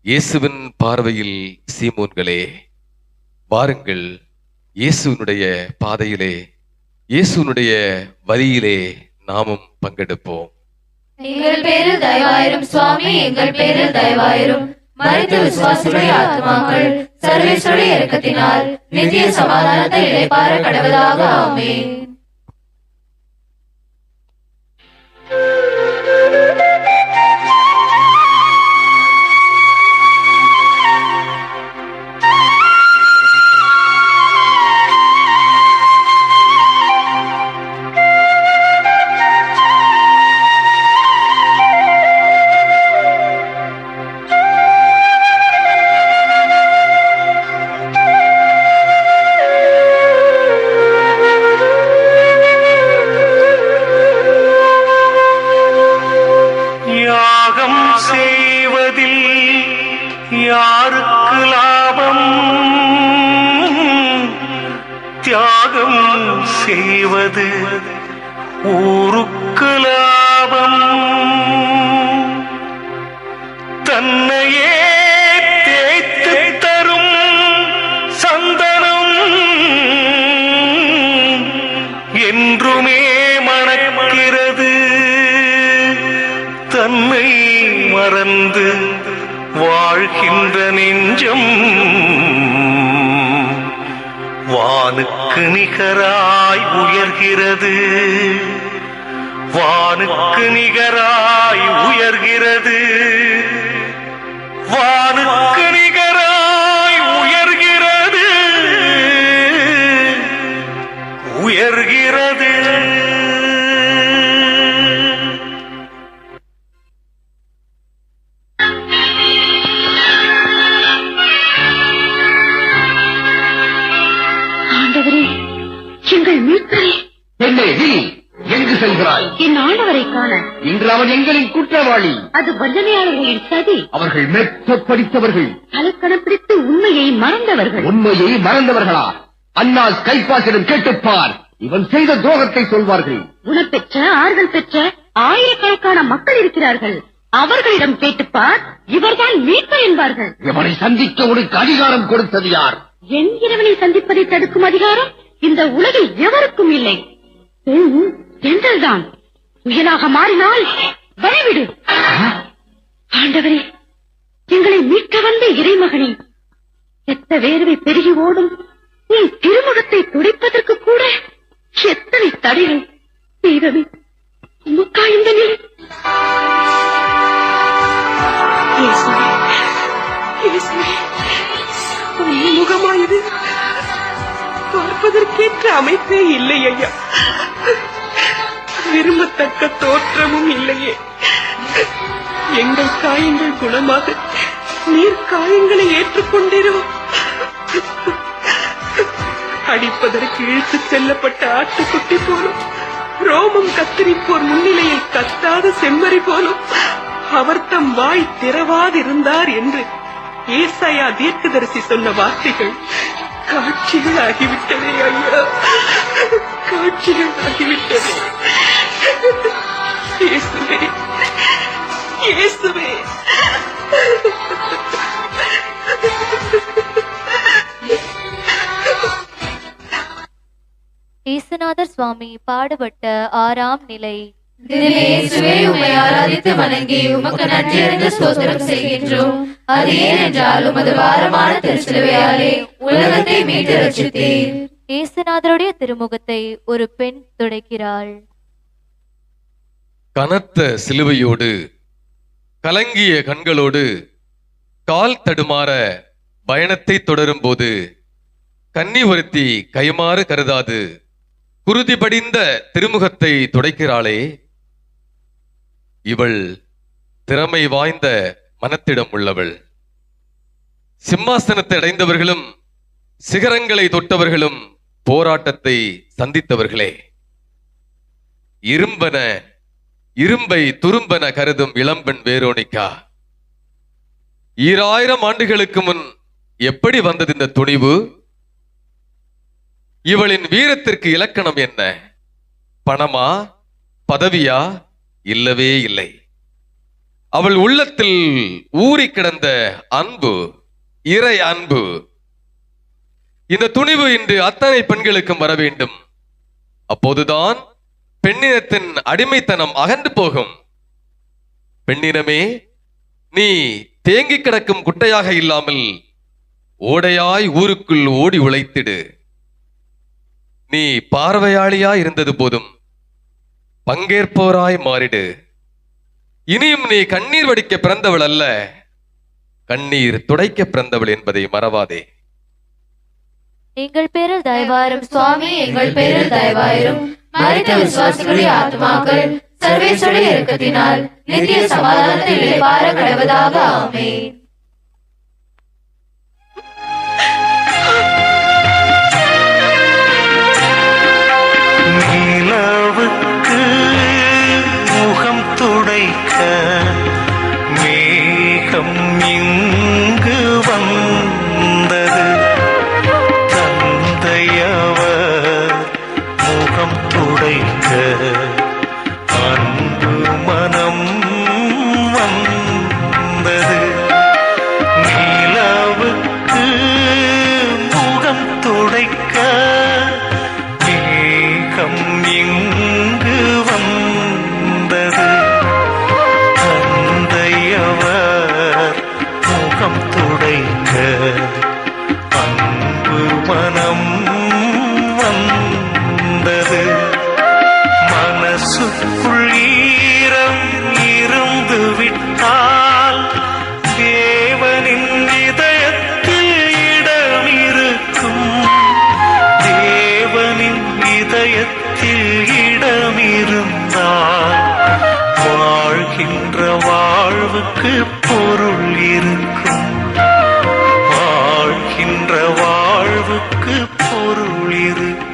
R: இயேசுவின் பார்வையில் சீமோன்களே. வாருங்கள், இயேசுனுடைய பாதையிலே, இயேசுனுடைய வழியிலே நாமும் பங்கெடுப்போம்.
P: எங்கள் பேரில் தயவாயிரும் சுவாமி, எங்கள் பேரில் தயவாயிரும். மரித்த விசுவாசிகளுடைய ஆத்மாக்கள் சர்வேஸ்வருடைய இரக்கத்தினால் நித்திய சமாதானத்தை இளைப்பாற கடவுளாக. ஆமென்.
S: செய்வது ஊருக்கு லாபம். தன்னையே தேய்த்து தரும் சந்தனம் என்றுமே மணக்கிறது. தன்னை மறந்து வாழ்கின்ற நெஞ்சம் வானுக்கு நிகராய் உயர்கிறது. வானுக்கு நிகராய் உயர்கிறது. வானுக்கு நிகராய் உயர்கிறது. உயர்கிறது.
C: ஆண்டவரே, எங்கள் மீட்பரே,
E: பெண்ணே, நீ எங்கு செல்கிறாய்?
C: என் ஆண்டவரை காண.
E: இன்று அவன் எங்களின் குற்றவாளி.
C: அது வஞ்சனையாளர்களின் சதி.
E: அவர்கள் மெத்த படித்தவர்கள்,
C: தலைக்கணம் பிடித்து உண்மையை மறந்தவர்கள்.
E: உண்மையை மறந்தவர்களா? அன்னால் கைப்பாசிடம் கேட்டுப்பார், இவன் செய்த துரோகத்தை சொல்வார்கள்.
C: குணப்பெற்ற ஆறுதல் பெற்ற ஆயிரக்கணக்கான மக்கள் இருக்கிறார்கள். அவர்களிடம் கேட்டுப்பார், இவர்தான் மீட்பர் என்பார்கள்.
E: இவனை சந்திக்க உனக்கு அதிகாரம் கொடுத்தது யார்?
C: என் இறைவனை சந்திப்பதை தடுக்கும் அதிகாரம் இந்த உலகில் எவருக்கும் இல்லை. என்றல்தான் புயலாக மாறினால் வழிவிடு. ஆண்டவரே, எங்களை மீட்க வந்த இறைமகனே, எத்த வேர்வை பெருகி ஓடும் உன் திருமுகத்தை துடைப்பதற்கு கூட எத்தனை தடைகள். தெய்வமே, உமக்கா இந்த நிலை?
U: முகமாயுது பார்ப்பதற்கேற்ற அமைப்பே இல்லை ஐயா. விரும்பத்தக்க தோற்றமும் இல்லையே. எங்கள் காயங்கள் குணமாக நீர் காயங்களை ஏற்றுக்கொண்டிரும். அடிப்பதற்கு இழுத்துச் செல்லப்பட்ட ஆட்டுக்குட்டி போலும், ரோமம் கத்தரிப்போர் முன்னிலையில் கத்தாத செம்மறி போலும் அவர் தம் வாய் திறவாதிருந்தார் என்று ஏசாயா தீர்க்கதரிசி சொன்ன வார்த்தைகள் காட்சிகள் ஆகிவிட்டதே ஐயா, காட்சிகள் ஆகிவிட்டதே. இயேசுவே, இயேசுவே.
Q: இயேசுநாதர் சுவாமி பாடுபட்ட 6ஆம் நிலை.
P: இயேசுவே, உம்மை ஆராதித்து வணங்கி உமக்கு நன்றியறிந்து ஸ்தோத்திரம் செய்கின்றோம். அது ஏனென்றால் உமது பாரமான திருச்சிலுவையாலே உலகத்தை மீட்டு ரட்சித்தீர்.
Q: இயேசுநாதருடைய திருமுகத்தை ஒரு பெண் துடைக்கிறாள்.
R: கனத்த சிலுவையோடு கலங்கிய கண்களோடு கால் தடுமாற பயணத்தை தொடரும் போது கன்னி ஒருத்தி கைமாறு கருதாது குருதி படிந்த திருமுகத்தை துடைக்கிறாளே, இவள் திறமை வாய்ந்த மனத்திடம் உள்ளவள். சிம்மாசனத்தை அடைந்தவர்களும் சிகரங்களை தொட்டவர்களும் போராட்டத்தை சந்தித்தவர்களே. இரும்பை துரும்பென கருதும் இளம்பெண் வேரோனிக்கா, 2000 ஆண்டுகளுக்கு முன் எப்படி வந்தது இந்த துணிவு? இவளின் வீரத்திற்கு இலக்கணம் என்ன? பணமா, பதவியா? இல்லவே இல்லை. அவள் உள்ளத்தில் ஊறி கிடந்த அன்பு, இறை அன்பு. இந்த துணிவு இன்று அத்தனை பெண்களுக்கும் வர வேண்டும். அப்போதுதான் பெண்ணினத்தின் அடிமைத்தனம் அகன்று போகும். பெண்ணினமே, நீ தேங்கி கிடக்கும் குட்டையாக இல்லாமல் ஓடையாய் ஊருக்குள் ஓடி உழைத்திடு. நீ பார்வையாளியாய் இருந்தது போதும், பங்கேற்போராய் மாறிடு. இனியும் நீ கண்ணீர் வடிக்க பிறந்தவள் அல்ல, கண்ணீர் துடைக்க பிறந்தவள் என்பதை மறவாதே.
Q: எங்கள் பேரில் தயவாயிரும்
P: சுவாமி, எங்கள் பேரில் தயவாயிரும். மரித்த விசுவாசிகளுடைய ஆத்மாக்கள் சர்வேஸ்வருடைய இரக்கத்தினால் நித்திய சமாதானத்தில் இளைப்பாற கடவதாக. ஆமென்.
S: நிலவுக்கு முகம் துடைக்க மேகம் இங்கு வந்தது. தந்தையவர் முகம் துடைக்க அன்பு மனம் வந்தது. நிலவுக்கு முகம் துடைக்க மேகம் இங்கு வந்தது. தந்தையவர் முகம் துடைக்க அன்பு மனம் வந்தது. மனசுக்குள் ஈரம் இருந்து விட்டால் தேவனின் இதயத்தில் இடம் இருக்கும். தேவனின் இதயத்தில் இடம் இருந்தால் வாழ்கின்ற வாழ்வுக்கு பொருள் இருக்கும். வாழ்கின்ற வாழ்வுக்கு பொருள் இருக்கும்.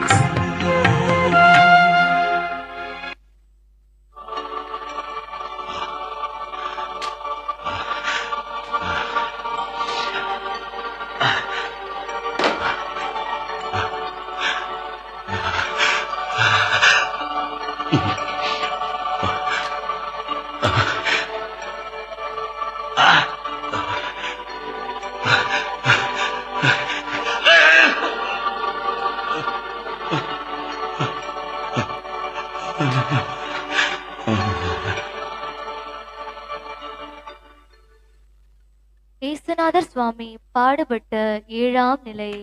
Q: சுவாமி பாடுபட்ட 7ஆம் நிலை.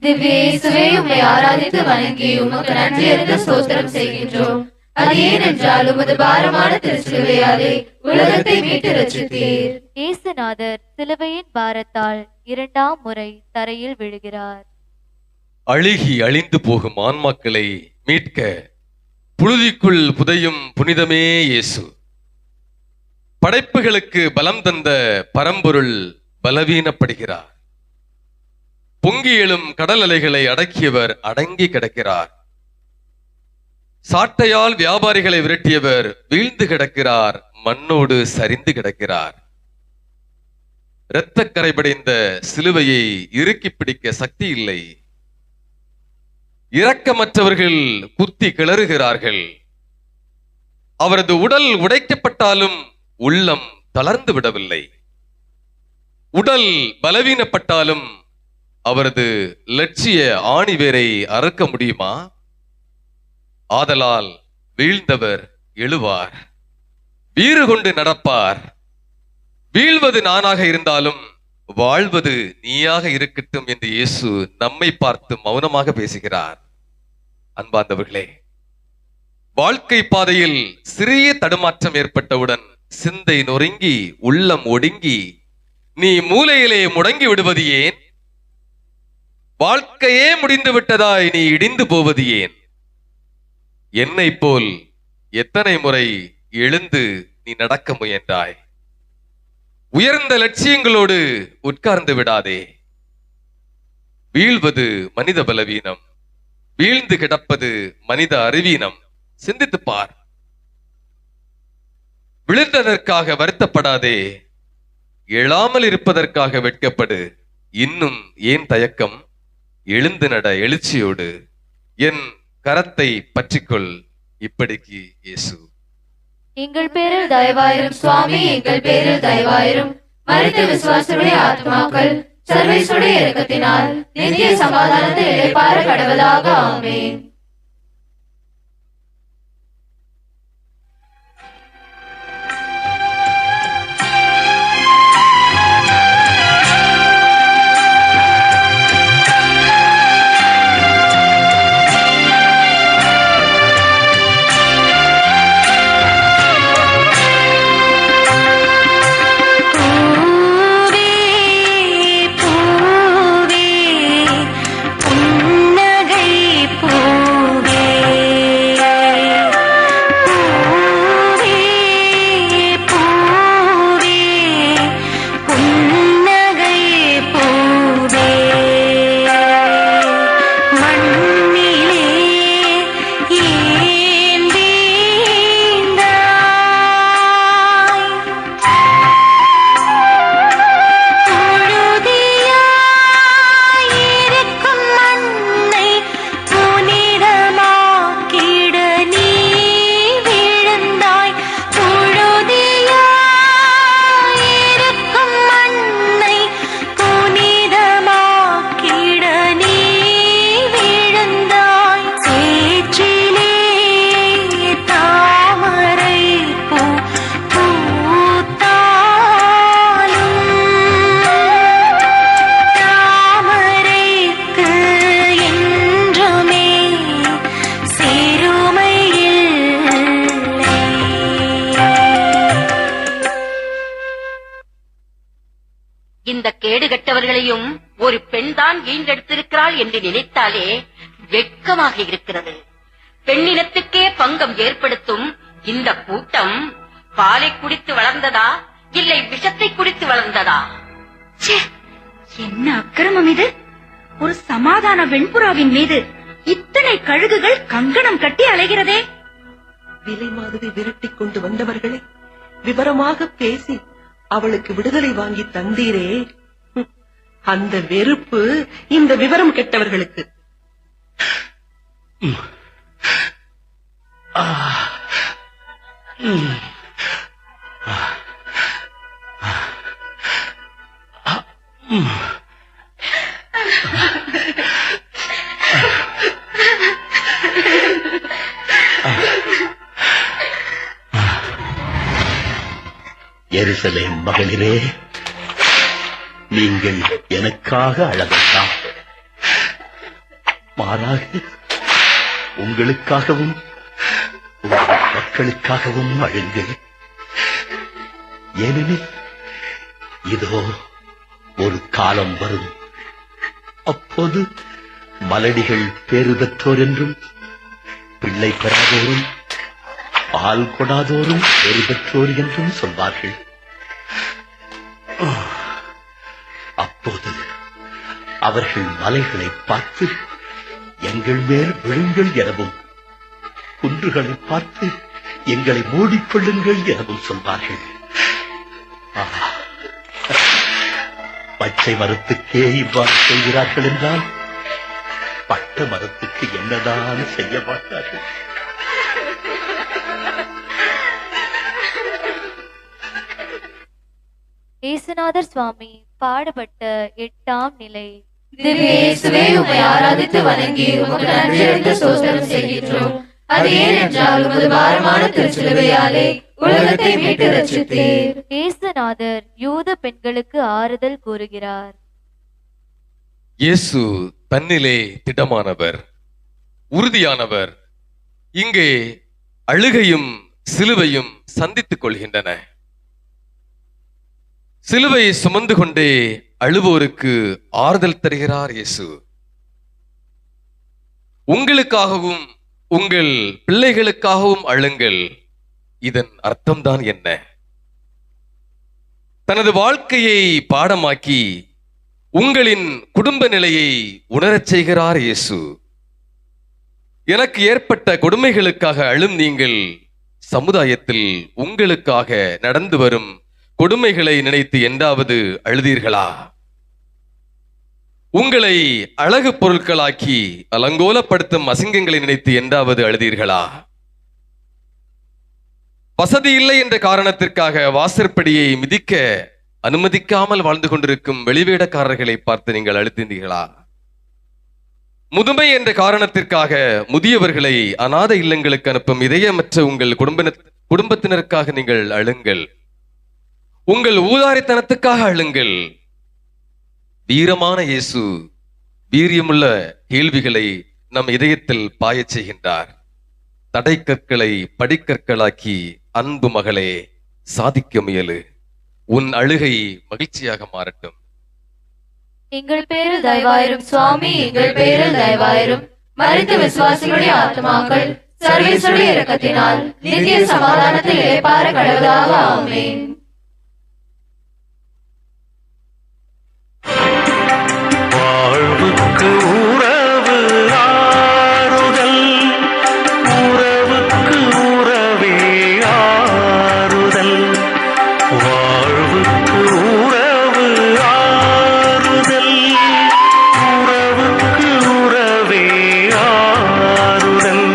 P: திவ்ய இயேசுவே, உம்மை ஆராதித்து வணங்கி உமக்கு நன்றி அறிந்த ஸ்தோத்திரம் செய்கின்றோம். அது ஏனென்றால் உமது பாரமான திருச்சிலுவையாலே உலகத்தை மீட்டு ரட்சித்தீர்.
Q: இயேசுநாதர் சிலுவையின் பாரத்தால் 2ஆம் முறை தரையில் விழுகிறார்.
R: அழுகி அழிந்து போகும் ஆன்மாக்களை மீட்க புழுதிக்குள் புதையும் புனிதமே இயேசு. படைப்புகளுக்கு பலம் தந்த பரம்பொருள் பலவீனப்படுகிறார். பொங்கி எழும் கடல் அலைகளை அடக்கியவர் அடங்கி கிடக்கிறார். சாட்டையால் வியாபாரிகளை விரட்டியவர் வீழ்ந்து கிடக்கிறார், மண்ணோடு சரிந்து கிடக்கிறார். இரத்தக்கரை படைந்த சிலுவையை இறுக்கி பிடிக்க சக்தி இல்லை. இரக்கமற்றவர்கள் குத்தி கிளறுகிறார்கள். அவரது உடல் உடைக்கப்பட்டாலும் உள்ளம் தளர்ந்து விடவில்லை. உடல் பலவீனப்பட்டாலும் அவரது லட்சிய ஆணிவேரை அறுக்க முடியுமா? ஆதலால் வீழ்ந்தவர் எழுவார், வீறு கொண்டு நடப்பார். வீழ்வது நானாக இருந்தாலும் வாழ்வது நீயாக இருக்கட்டும் என்று இயேசு நம்மை பார்த்து மௌனமாக பேசுகிறார். அன்பார்ந்தவர்களே, வாழ்க்கை பாதையில் சிறிய தடுமாற்றம் ஏற்பட்டவுடன் சிந்தை நொறுங்கி உள்ளம் ஒடுங்கி நீ மூலையிலே முடங்கி விடுவது ஏன்? வாழ்க்கையே முடிந்து விட்டதாய் நீ இடிந்து போவது ஏன்? என்னை போல் எத்தனை முறை எழுந்து நீ நடக்க முயன்றாய்? உயர்ந்த லட்சியங்களோடு உட்கார்ந்து விடாதே. வீழ்வது மனித பலவீனம், வீழ்ந்து கிடப்பது மனித அறிவீனம். சிந்தித்துப் பார். விழுந்ததற்காக வருத்தப்படாதே, எழாமல் இருப்பதற்காக வெட்கப்படு. இன்னும் ஏன் தயக்கம்? எழுந்து நட எழுச்சியோடு. என் கரத்தை பற்றிக்கொள். இப்படிக்கு இயேசு.
P: எங்கள் பேரில் தயவாயிரும் சுவாமி, எங்கள் பேரில் தயவாயிரும். மரித்த விசுவாசருடைய ஆத்மாக்கள் சர்வேசுடைய இரக்கத்தினால் நித்திய சமாதானத்தை இளைப்பாற கடவுளாக. ஆமென்.
C: இந்த கேடுகட்டவர்களையும் ஒரு பெண்தான் ஈண்டெடுத்திருக்கிறாள் என்று நினைத்தாலே வெட்கமாக இருக்கிறது. பெண்ணினத்துக்கே பங்கம் ஏற்படுத்தும் இந்த கூட்டம் பாலை குடித்து வளர்ந்ததா, இல்லை விஷத்தை குடித்து வளர்ந்ததா?
A: என்ன அக்கிரமம் இது! ஒரு சமாதான வெண்புறாவின் மீது இத்தனை கழுகுகள் கங்கணம் கட்டி அலைகிறதே.
U: விலை மாதவி விரட்டி கொண்டு வந்தவர்களை விவரமாக பேசி அவளுக்கு விடுதலை வாங்கி தந்தீரே, அந்த வெறுப்பு இந்த விவரம் கெட்டவர்களுக்கு.
N: எருசலேம் மகளிரே, நீங்கள் எனக்காக அழ வேண்டாம். மாறாக உங்களுக்காகவும் உங்கள் மக்களுக்காகவும் அழுங்கள். ஏனெனில் இதோ ஒரு காலம் வரும், அப்போது மலடிகள் பேறு பெற்றோர் என்றும் பிள்ளை பெறாதோரும் பால் கொடாதோரும் பேறு பெற்றோர் என்றும் சொல்வார்கள். அப்போது அவர்கள் மலைகளை பார்த்து எங்கள் மேல் விழுங்கள் எனவும், குன்றுகளை பார்த்து எங்களை மூடிக்கொள்ளுங்கள் எனவும் சொல்வார்கள். பச்சை மரத்துக்கே இவ்வாறு செய்கிறார்கள் என்றால் பட்ட மரத்துக்கு என்னதான் செய்ய மாட்டார்கள்?
Q: இயேசுநாதர் சுவாமி பாடுபட்ட 8ஆம் நிலை.
P: திவ்ய இயேசுவே, உம்மை ஆராதித்து வணங்கி உமக்கு நன்றியறிந்த ஸ்தோத்திரம் செய்கின்றோம். அது ஏனென்றால் உமது பாரமான திருச்சிலுவையாலே உலகத்தை மீட்டு ரட்சித்தீர்.
Q: இயேசுநாதர் யூத பெண்களுக்கு ஆறுதல் கூறுகிறார்.
R: இயேசு தன்னிலே திடமானவர், உறுதியானவர். இங்கே அழுகையும் சிலுவையும் சந்தித்துக் கொள்கின்றன. சிலுவையை சுமந்து கொண்டே அழுவோருக்கு ஆறுதல் தருகிறார் இயேசு. உங்களுக்காகவும் உங்கள் பிள்ளைகளுக்காகவும் அழுங்கள். இதன் அர்த்தம்தான் என்ன? தனது வாழ்க்கையை பாடமாக்கி உங்களின் குடும்ப நிலையை உணரச் செய்கிறார் இயேசு. எனக்கு ஏற்பட்ட கொடுமைகளுக்காக அழும் நீங்கள் சமுதாயத்தில் உங்களுக்காக நடந்து வரும் கொடுமைகளை நினைத்து என்றாவது அழுதீர்களா? உங்களை அழகு பொருட்களாக்கி அலங்கோலப்படுத்தும் அசிங்கங்களை நினைத்து என்றாவது அழுதீர்களா? வசதி இல்லை என்ற காரணத்திற்காக வாசற்படியை மிதிக்க அனுமதிக்காமல் வாழ்ந்து கொண்டிருக்கும் வெளிவேடக்காரர்களை பார்த்து நீங்கள் அழுத்தீர்களா? முதுமை என்ற காரணத்திற்காக முதியவர்களை அநாத இல்லங்களுக்கு அனுப்பும் இதயமற்ற உங்கள் குடும்பத்தினருக்காக நீங்கள் அழுங்கள். உங்கள் ஊதாரித்தனத்துக்காக அழுங்கள். வீரமான இயேசு வீரியமுள்ள கேள்விகளை நம் இதயத்தில் பாயச் செய்கின்றார். தடைக்கற்களை படிக்கற்களாக்கி அன்பு மகளே சாதிக்க முயலு. உன் அழுகை மகிழ்ச்சியாக மாறட்டும்.
P: எங்கள் பேரில் தயவாயிரும் சுவாமி, எங்கள் பேரில் தயவாயிரும். மரித்த விசுவாசிகளுடைய ஆத்மாக்கள் சர்வேஸ்வருடைய இரக்கத்தினால் நித்திய சமாதானத்தில் இளைப்பாற கடவுளாக. ஆமென்.
S: வாழ்வுக்கு உறவு ஆறுதல், உறவுக்கு உறவே ஆறுதல். வாழ்வுக்கு உறவு ஆறுதல், உறவுக்கு உறவே ஆறுதல்.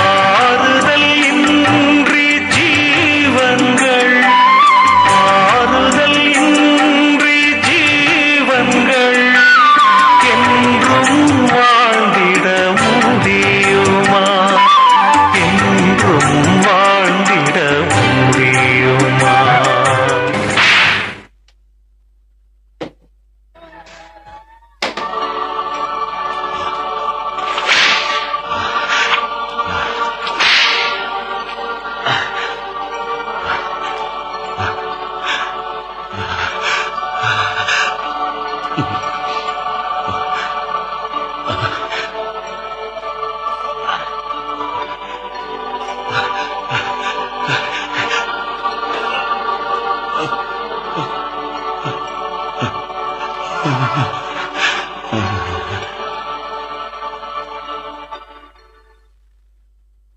S: ஆறுதல் இன்றி ஜீவன்கள், ஆறுதல் இன்றி ஜீவன்கள் என்றும் வாழ்ந்திட முடியுமா? என்றும் வாழ்ந்திட முடியுமா?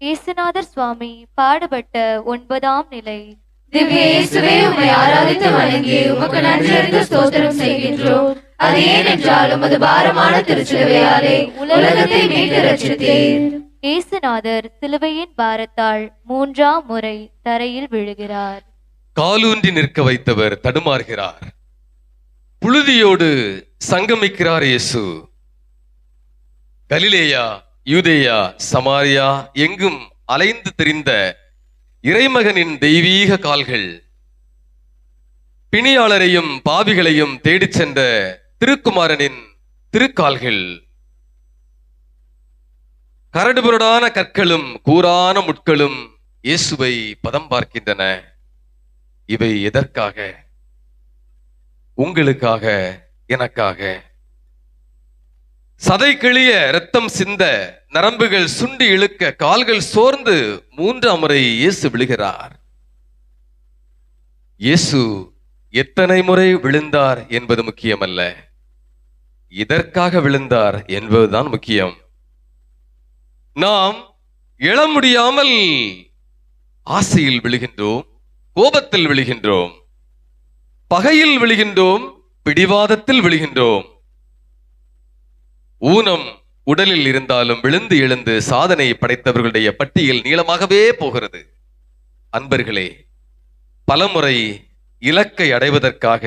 Q: இயேசுநாதர் சுவாமி பாடுபட்ட 9ஆம் நிலை.
P: திவ்ய இயேசுவே, உம்மை ஆராதித்து வணங்கி உமக்கு நன்றியறிந்த ஸ்தோத்திரம் செய்கின்றோம். அது ஏனென்றால் உமது பாரமான திருச்சிலுவையாலே உலகத்தை மீட்டு ரட்சித்தீர்.
Q: இயேசுநாதர் சிலுவையின் பாரத்தால் 3ஆம் முறை தரையில் விழுகிறார்.
R: காலூன்றி நிற்க வைத்தவர் தடுமாறுகிறார். புழுதியோடு சங்கமிக்கிறார் இயேசு. கலிலேயா, யூதேயா, சமாரியா எங்கும் அலைந்து திரிந்த இறைமகனின் தெய்வீக கால்கள் பிணியாளரையும் பாவிகளையும் தேடிச் சென்ற திருக்குமாரனின் திருக்கால்கள், கரடுபுரடான கற்களும் கூரான முட்களும் இயேசுவை பதம் பார்க்கின்றன. இவை எதற்காக? உங்களுக்காக, எனக்காக. சதை கிளிய இரத்தம் சிந்த, நரம்புகள் சுண்டி இழுக்க, கால்கள் சோர்ந்து 3ஆம் முறை இயேசு விழுகிறார். இயேசு எத்தனை முறை விழுந்தார் என்பது முக்கியமல்ல, இதற்காக விழுந்தார் என்பதுதான் முக்கியம். நாம் எழ முடியாமல் ஆசையில் விழுகின்றோம், கோபத்தில் விழுகின்றோம், பகையில் விழுகின்றோம், பிடிவாதத்தில் விழுகின்றோம். ஊனம் உடலில் இருந்தாலும் விழுந்து எழுந்து சாதனை படைத்தவர்களுடைய பட்டியல் நீளமாகவே போகிறது. அன்பர்களே, பலமுறை இலக்கை அடைவதற்காக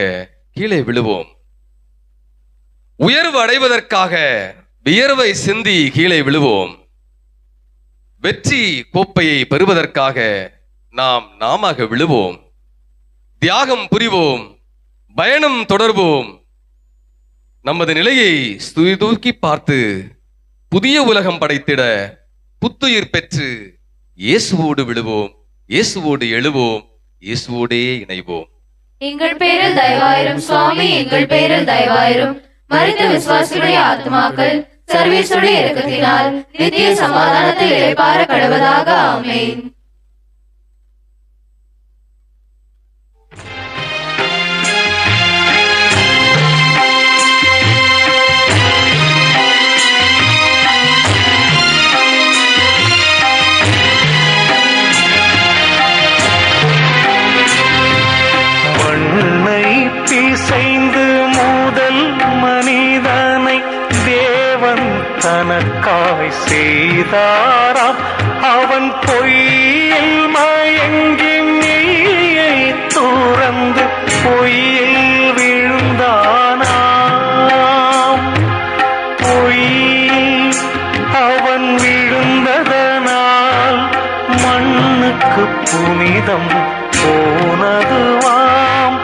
R: கீழே விழுவோம். உயர்வு அடைவதற்காக வியர்வை சிந்தி கீழே விழுவோம். வெற்றி கோப்பையை பெறுவதற்காக நாம விழுவோம். தியாகம் புரிவோம், பயணம் தொடர்வோம். நமது நிலையை தூக்கி பார்த்து புதிய உலகம் படைத்திட புத்துயிர் பெற்று இயேசுவோடு விழுவோம், இயேசுவோடு எழுவோம், இயேசுவோடே இணைவோம்.
P: எங்கள் பேரில் தயவாயிரும் சுவாமி, எங்கள் பேரில் தயவாயிரும். மரித்த விசுவாசிகளுடைய ஆத்மாக்கள் சர்வேசுடைய இரக்கத்தினால் நித்திய சமாதானத்தில் இளைப்பாற கடவதாக. ஆமென்.
S: மண்ணை பிசைந்து முதல் மனிதனை தேவன் தனக்காய் செய்தாராம். அவன் பொய்யில் மயங்கி மெய்யை துறந்து பொய்யில் விழுந்தானாம். பொய்யில் அவன் விழுந்ததனால் மண்ணுக்கு புனிதம் போனதுவாம்.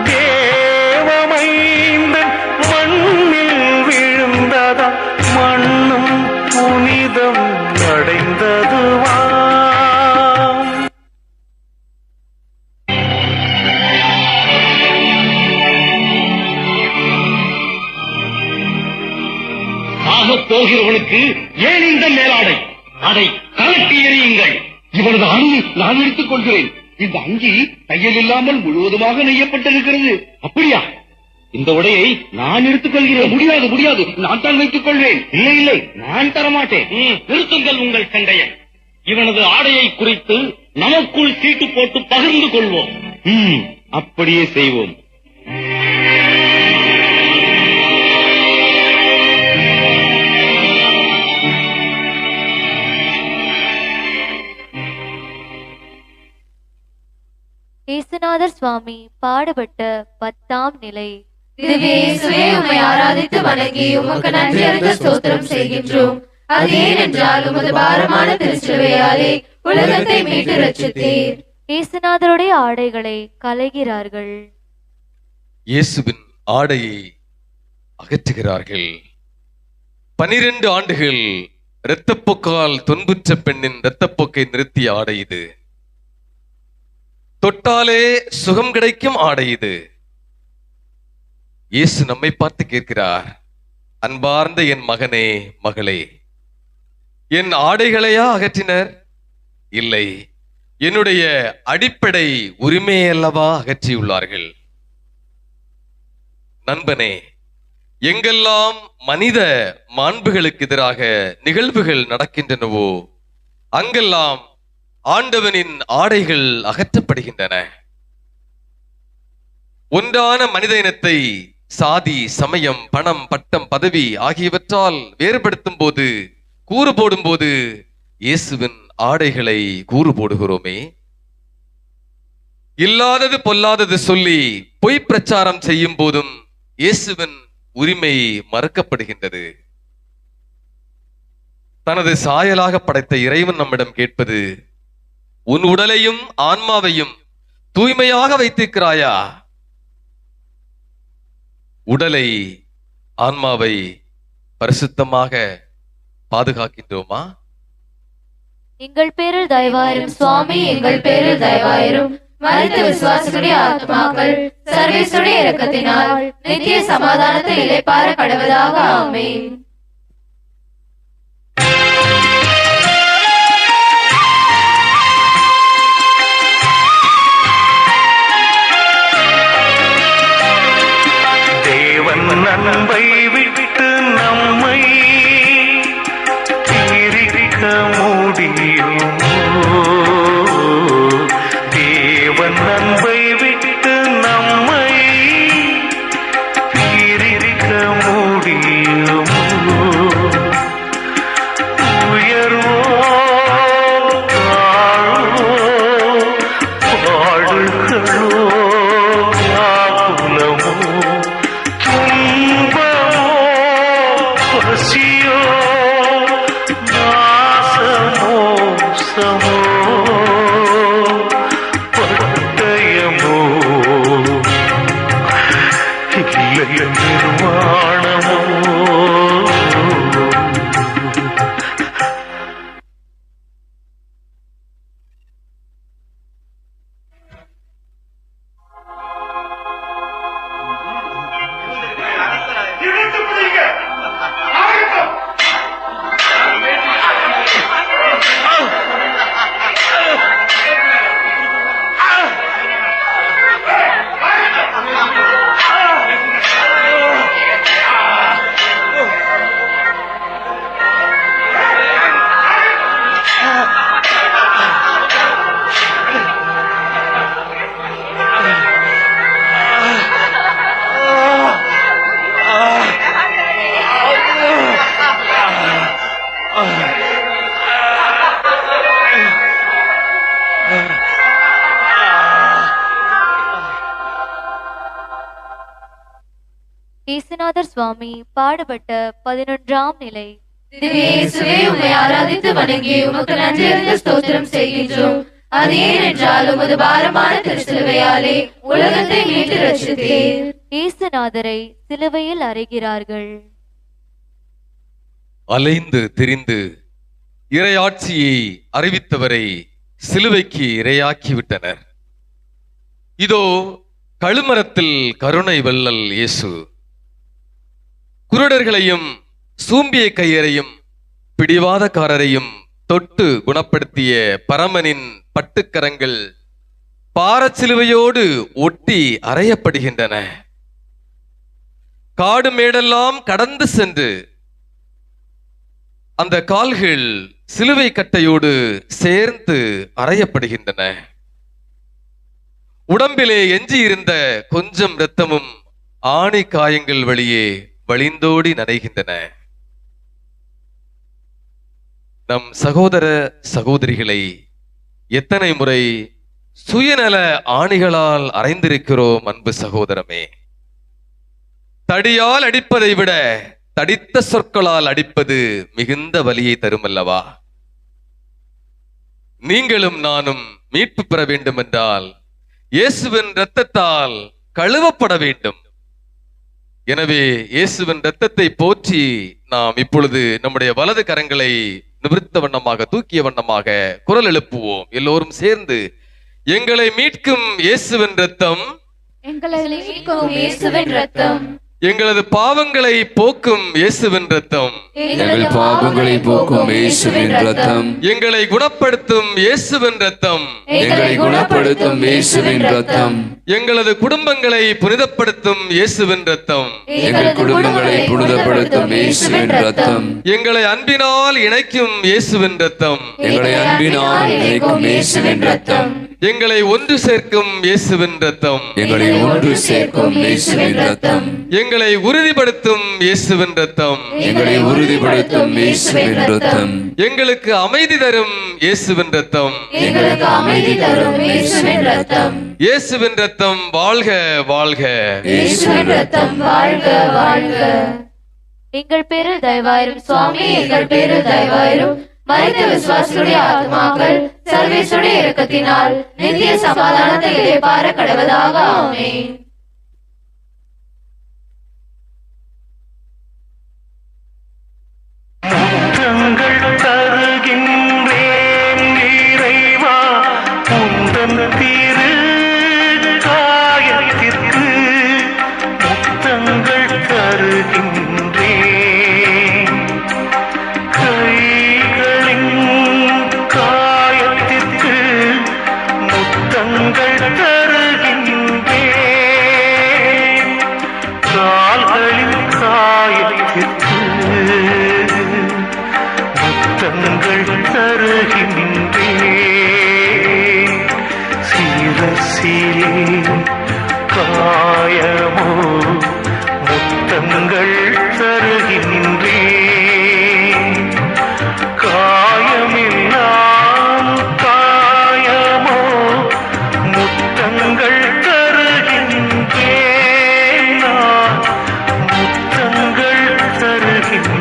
S: தேவமைந்தன் மண்ணில் விழுந்ததா மண்ணும் புனிதம் அடைந்ததுவாம்.
E: ஆகப் போகிறவனுக்கு ஏன் இந்த மேலாடை? அதை கலட்டி எறியுங்கள். இவனது அணியை நான் எடுத்துக் கொள்கிறேன். இந்த அங்கி தையல் இல்லாமல் முழுவதுமாக நெய்யப்பட்டிருக்கிறது. அப்படியா? இந்த உடையை நான் எடுத்துக் கொள்கிறேன். முடியாது, முடியாது, நான் தான் வைத்துக் கொள்வேன். இல்லை, இல்லை, நான் தரமாட்டேன். நிறுத்துங்கள் உங்கள் சண்டையை. இவனது ஆடையை குறித்து நமக்குள் சீட்டு போட்டு பகிர்ந்து கொள்வோம். அப்படியே செய்வோம்.
Q: இயேசுநாதர் சுவாமி பாடுபட்ட 10ஆம் நிலை.
P: திவ்ய இயேசுவே, உம்மை ஆராதித்து வணங்கி உமக்கு நன்றி அறிந்த ஸ்தோத்திரம் செய்கின்றோம். அது ஏனென்றால் உமது பாரமான திருச்சிலுவையாலே உலகத்தை மீட்டு ரட்சித்தீர்.
Q: இயேசுநாதருடைய ஆடைகளை களைகிறார்கள்.
R: இயேசுவின் ஆடையை அகற்றுகிறார்கள். 12 ஆண்டுகள் இரத்தப்போக்கால் துன்புற்ற பெண்ணின் இரத்தப்போக்கை நிறுத்திய ஆடை இது. தொட்டாலே சுகம் கிடைக்கும் ஆடை இது. இயேசு நம்மை பார்த்து கேட்கிறார், அன்பார்ந்த என் மகனே, மகளே, என் ஆடைகளையா அகற்றினர்? இல்லை, என்னுடைய அடிப்படை உரிமையல்லவா அகற்றியுள்ளார்கள். நண்பனே, எங்கெல்லாம் மனித மாண்புகளுக்கு எதிராக நிகழ்வுகள் நடக்கின்றனவோ அங்கெல்லாம் ஆண்டவனின் ஆடைகள் அகற்றப்படுகின்றன. ஒன்றான மனித இனத்தை சாதி, சமயம், பணம், பட்டம், பதவி ஆகியவற்றால் வேறுபடுத்தும் போது, கூறு போடும் போது இயேசுவின் ஆடைகளை கூறு போடுகிறோமே. இல்லாதது பொல்லாதது சொல்லி பொய் பிரச்சாரம் செய்யும் போதும் இயேசுவின் உரிமை மறுக்கப்படுகின்றது. தனது சாயலாக படைத்த இறைவன் நம்மிடம் கேட்பது, உன் உடலையும் ஆன்மாவையும் தூய்மையாக வைத்திருக்கிறாயா? உடலை ஆன்மாவை பரிசுத்தமாக பாதுகாக்கின்றோமா?
P: எங்கள் பேரில் தயவாயிரும் சுவாமி, எங்கள் பேரில் தயவாயிரும். மரித்த விசுவாசிகளுடைய ஆத்மாக்கள் சர்வேசுடைய இரக்கத்தினால் நித்திய சமாதானத்தை இளைப்பாற கடவதாக. ஆமென்.
S: தேவன் அன்பை விட்டு நம்மை பிரிக்க முடியுமோ? தேவன் அன்பை விட்டு நம்மை பிரிக்க முடியுமோ? உயர்வோ தாழ்வோ பாடுகளோ ஆகுலமோ துன்பமோ பசியோ நாசமோ சமோ பட்டயமோ இல்லை நிர்வாணமோ
Q: இயேசுநாதர் சுவாமி பாடுபட்ட 11ஆம் நிலை.
P: திவ்ய இயேசுவே, உம்மை ஆராதித்து வணங்கி உமக்கு நன்றியறிந்த ஸ்தோத்திரம் செய்கின்றோம். அது ஏனென்றால் உமது பாரமான திருச்சிலுவையாலே உலகத்தை மீட்டு ரட்சித்தீர்.
Q: இயேசுநாதரை சிலுவையில் அறைகிறார்கள்.
R: அலைந்து திரிந்து இறையாட்சியை அறிவித்தவரை சிலுவைக்கு இரையாக்கி விட்டனர். இதோ கழுமரத்தில் கருணை வள்ளல் இயேசு குருடர்களையும் சூம்பிய கையரையும் பிடிவாதக்காரரையும் தொட்டு குணப்படுத்திய பரமனின் பட்டுக்கரங்கள் பாரச்சிலுவையோடு ஒட்டி அறையப்படுகின்றன. காடு மேடெல்லாம் கடந்து சென்று அந்த கால்கள் சிலுவை கட்டையோடு சேர்ந்து அறையப்படுகின்றன. உடம்பிலே எஞ்சியிருந்த கொஞ்சம் இரத்தமும் ஆணி காயங்கள் வழியே வழிந்தோடி நனைகின்றன. நம் சகோதர சகோதரிகளை எத்தனை முறை சுயநல ஆணிகளால் அறைந்திருக்கிறோம் அன்பு சகோதரமே. தடியால் அடிப்பதை விட தடித்த சொற்களால் அடிப்பது மிகுந்த வலியை தருமல்லவா? நீங்களும் நானும் மீட்பு பெற வேண்டும் என்றால் இயேசுவின் இரத்தத்தால் கழுவப்பட வேண்டும். எனவே இயேசுவின் இரத்தத்தை போற்றி நாம் இப்பொழுது நம்முடைய வலது கரங்களை நிமிர்த்த வண்ணமாக தூக்கிய வண்ணமாக குரல் எழுப்புவோம். எல்லோரும் சேர்ந்து, எங்களை மீட்கும் இயேசுவின் இரத்தம்,
P: எங்களை மீட்கும் இயேசுவின் இரத்தம்,
R: எங்களது பாவங்களை போக்கும் இயேசுவின் இரத்தம்,
I: எங்கள் பாவங்களை போக்கும் இயேசுவின் இரத்தம்,
R: எங்களை குணப்படுத்தும் இயேசுவின் இரத்தம்,
I: எங்களை குணப்படுத்தும் இயேசுவின் இரத்தம்,
R: எங்களது குடும்பங்களை புனிதப்படுத்தும் இயேசுவின் இரத்தம்,
I: எங்கள் குடும்பங்களை புனிதப்படுத்தும் இயேசுவின் இரத்தம்,
R: எங்களை அன்பினால் இணைக்கும் இயேசுவின் இரத்தம்,
I: எங்களை அன்பினால் இணைக்கும் இயேசுவின் இரத்தம்,
R: எங்களை ஒன்று சேர்க்கும் இயேசுவின் இரத்தம்,
I: எங்களை ஒன்று சேர்க்கும் இயேசுவின் இரத்தம்,
R: எங்களை உறுதிப்படுத்தும் இயேசுவின் இரத்தம்,
I: எங்களை உறுதிப்படுத்தும் இயேசுவின் இரத்தம்,
R: எங்களுக்கு அமைதி தரும் இயேசுவின் இரத்தம்,
P: எங்களுக்கு அமைதி தரும் இயேசுவின் இரத்தம்,
R: இயேசுவின் இரத்தம் வாழ்க வாழ்க,
P: இயேசுவின் இரத்தம் வாழ்க வாழ்க.
Q: எங்கள் பேரில் தயவாயிரும்
P: சுவாமி, எங்கள் பேரில் தயவாயிரும். மரித்த விசுவாசிகளுடைய ஆத்மாக்கள் சர்வேசுடைய இரக்கத்தினால் நித்திய சமாதானத்தை இளைப்பாற கடவதாக. ஆமென்.
S: முத்தங்கள் தருகின்றேன் சிரசிலே காயமோ முத்தங்கள் தருகின்றேன் காயமில்லாம் காயமோ முத்தங்கள் தருகின்றேன் நான் முத்தங்கள் தருகின்றேன்.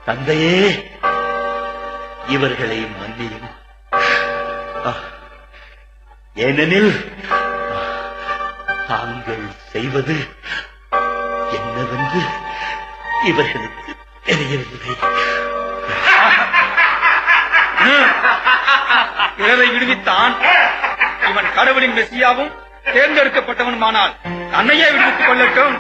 N: தந்தையே, இவர்களை மன்னியும். ஏனெனில் தாங்கள் செய்வது என்னவென்று இவர்களுக்கு தெரியவில்லை.
L: பிறரை விடுவித்தான். இவன் கடவுளின் மெசியாவும் தேர்ந்தெடுக்கப்பட்டவனுமானால் தன்னையே விடுவித்துக் கொள்ளட்டும்.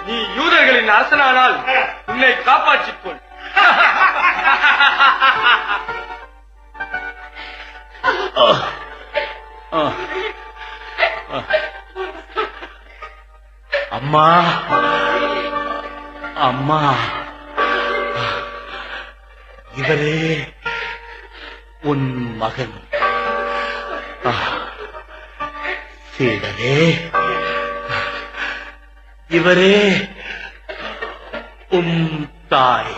L: நீ யூதர்களின் அரசனானால் உன்னை காப்பாற்றிக் கொள்.
N: அம்மா, அம்மா, இவரே உன் மகன். சீடரே, இவரே உன் தாய்.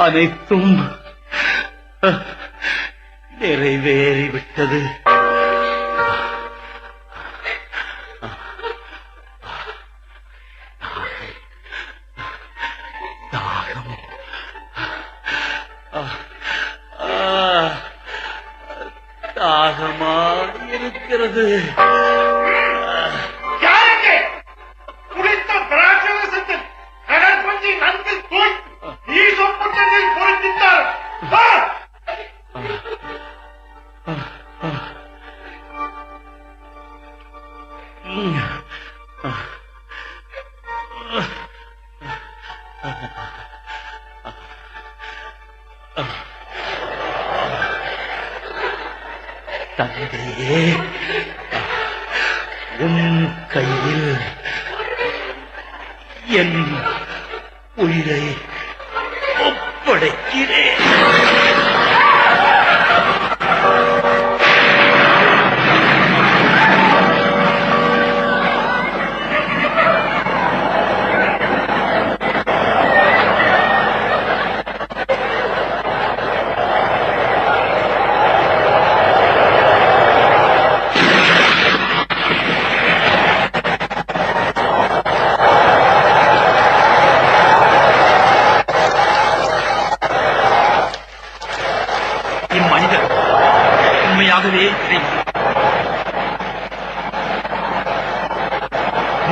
N: அனைத்தும் நிறைவேறிவிட்டது. தாகம் தாகமா இருக்கிறது. தந்தையே, உன் கையில் என் உயிரை ஒப்படைக்கிறேன்.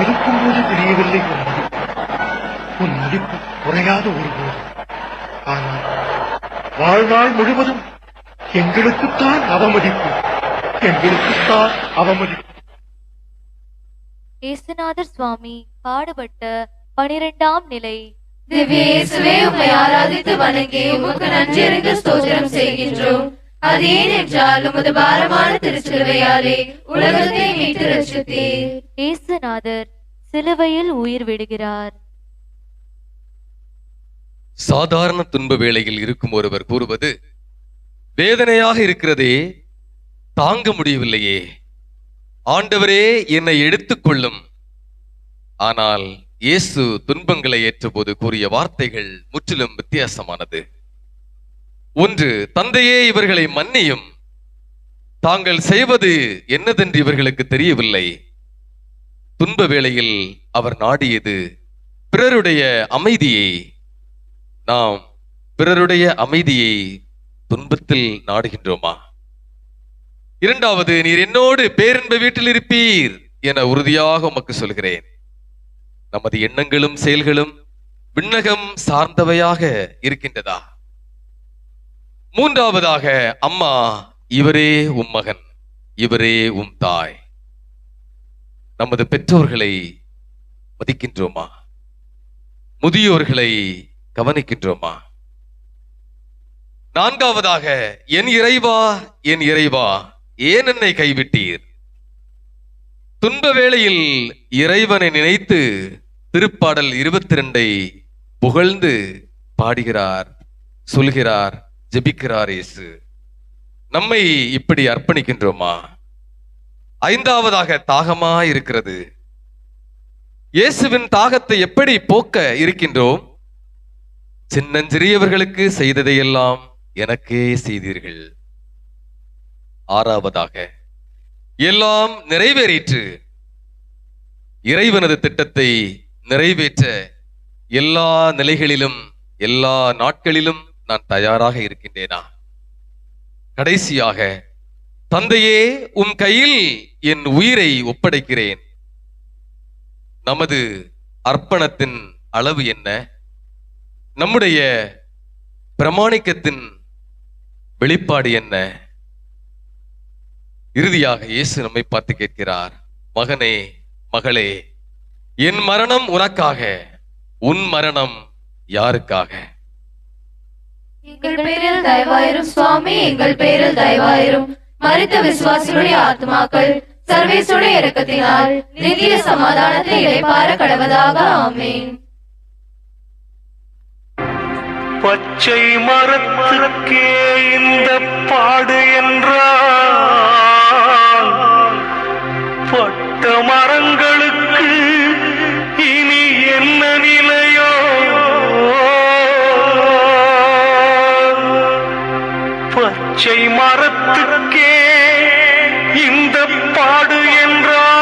H: இருக்கும்போது தெரியவில்லை உன் நடிப்பு குறையாத ஒருபோது. ஆனால் வாழ்நாள் முழுவதும் எங்களுக்குத்தான் அவமதிப்பு, எங்களுக்குத்தான் அவமதிப்பு.
Q: இயேசுநாதர் சுவாமி பாடுபட்ட 12ஆம் நிலை.
P: திவ்ய இயேசுவே, உம்மை ஆராதித்து வணங்கி உமக்கு நன்றி அறிந்து ஸ்தோத்திரம் செய்கின்றோம். அது ஏனென்றால் உமது பாரமான திருச்சிலுவையாலே உலகத்தை மீட்டு ரட்சித்தீர்.
Q: இயேசுநாதர் சிலுவையில் உயிர் விடுகிறார்.
R: சாதாரண துன்ப வேளையில் இருக்கும் ஒருவர் கூறுவது, வேதனையாக இருக்கிறதே, தாங்க முடியவில்லையே, ஆண்டவரே என்னை எடுத்துக்கொள்ளும். ஆனால் இயேசு துன்பங்களை ஏற்றபோது கூறிய வார்த்தைகள் முற்றிலும் வித்தியாசமானது. ஒன்று, தந்தையே இவர்களை மன்னியும், தாங்கள் செய்வது என்னதென்று இவர்களுக்கு தெரியவில்லை. துன்ப வேளையில் அவர் நாடியது பிறருடைய அமைதியை. நாம் பிறருடைய அமைதியை துன்பத்தில் நாடுகின்றோமா? இரண்டாவது, நீர் என்னோடு பேரின்ப வீட்டில் இருப்பீர் என உறுதியாக உமக்கு சொல்கிறேன். நமது எண்ணங்களும் செயல்களும் விண்ணகம் சார்ந்தவையாக இருக்கின்றதா? மூன்றாவதாக, அம்மா இவரே உம் மகன், இவரே உம் தாய். நமது பெற்றோர்களை மதிக்கின்றோமா? முதியோர்களை கவனிக்கின்றோமா? நான்காவதாக, என் இறைவா, என் இறைவா, ஏன் என்னை கைவிட்டீர்? துன்ப வேளையில் இறைவனை நினைத்து திருப்பாடல் 22 புகழ்ந்து பாடுகிறார், சொல்கிறார், ஜெபிக்கிறார் இயேசு. நம்மை இப்படி அர்ப்பணிக்கின்றோமா? ஐந்தாவதாக, தாகமா இருக்கிறது. இயேசுவின் தாகத்தை எப்படி போக்க இருக்கின்றோம்? சின்னஞ்சிறியவர்களுக்கு செய்ததையெல்லாம் எனக்கே செய்தீர்கள். ஆறாவதாக, எல்லாம் நிறைவேறிற்று. இறைவனது திட்டத்தை நிறைவேற்ற எல்லா நிலைகளிலும் எல்லா நாட்களிலும் நான் தயாராக இருக்கின்றேனா? கடைசியாக, தந்தையே, உம் கையில் என் உயிரை ஒப்படைக்கிறேன். நமது அர்ப்பணத்தின் அளவு என்ன? நம்முடைய பிரமாணிக்கத்தின் வெளிப்பாடு என்ன? இறுதியாக இயேசு நம்மை பார்த்து கேட்கிறார், மகனே, மகளே, என் மரணம் உனக்காக, உன் மரணம் யாருக்காக?
P: எங்கள் பேரில் தயவாயிரும் சுவாமி, எங்கள் பேரில் தயவாயிரும். மரித்த விசுவாசிகளுடைய ஆத்மாக்கள் சர்வேசுடைய இரக்கத்தினால் நித்திய சமாதானத்தை இளைப்பாற கடவதாக. ஆமென்.
S: பச்சை மரத்திற்கே இந்த பாடு என்றால் பட்ட மரங்களுக்கு இனி என்ன நிலையோ? பச்சை மரத்துக்கே இந்த பாடு என்றால்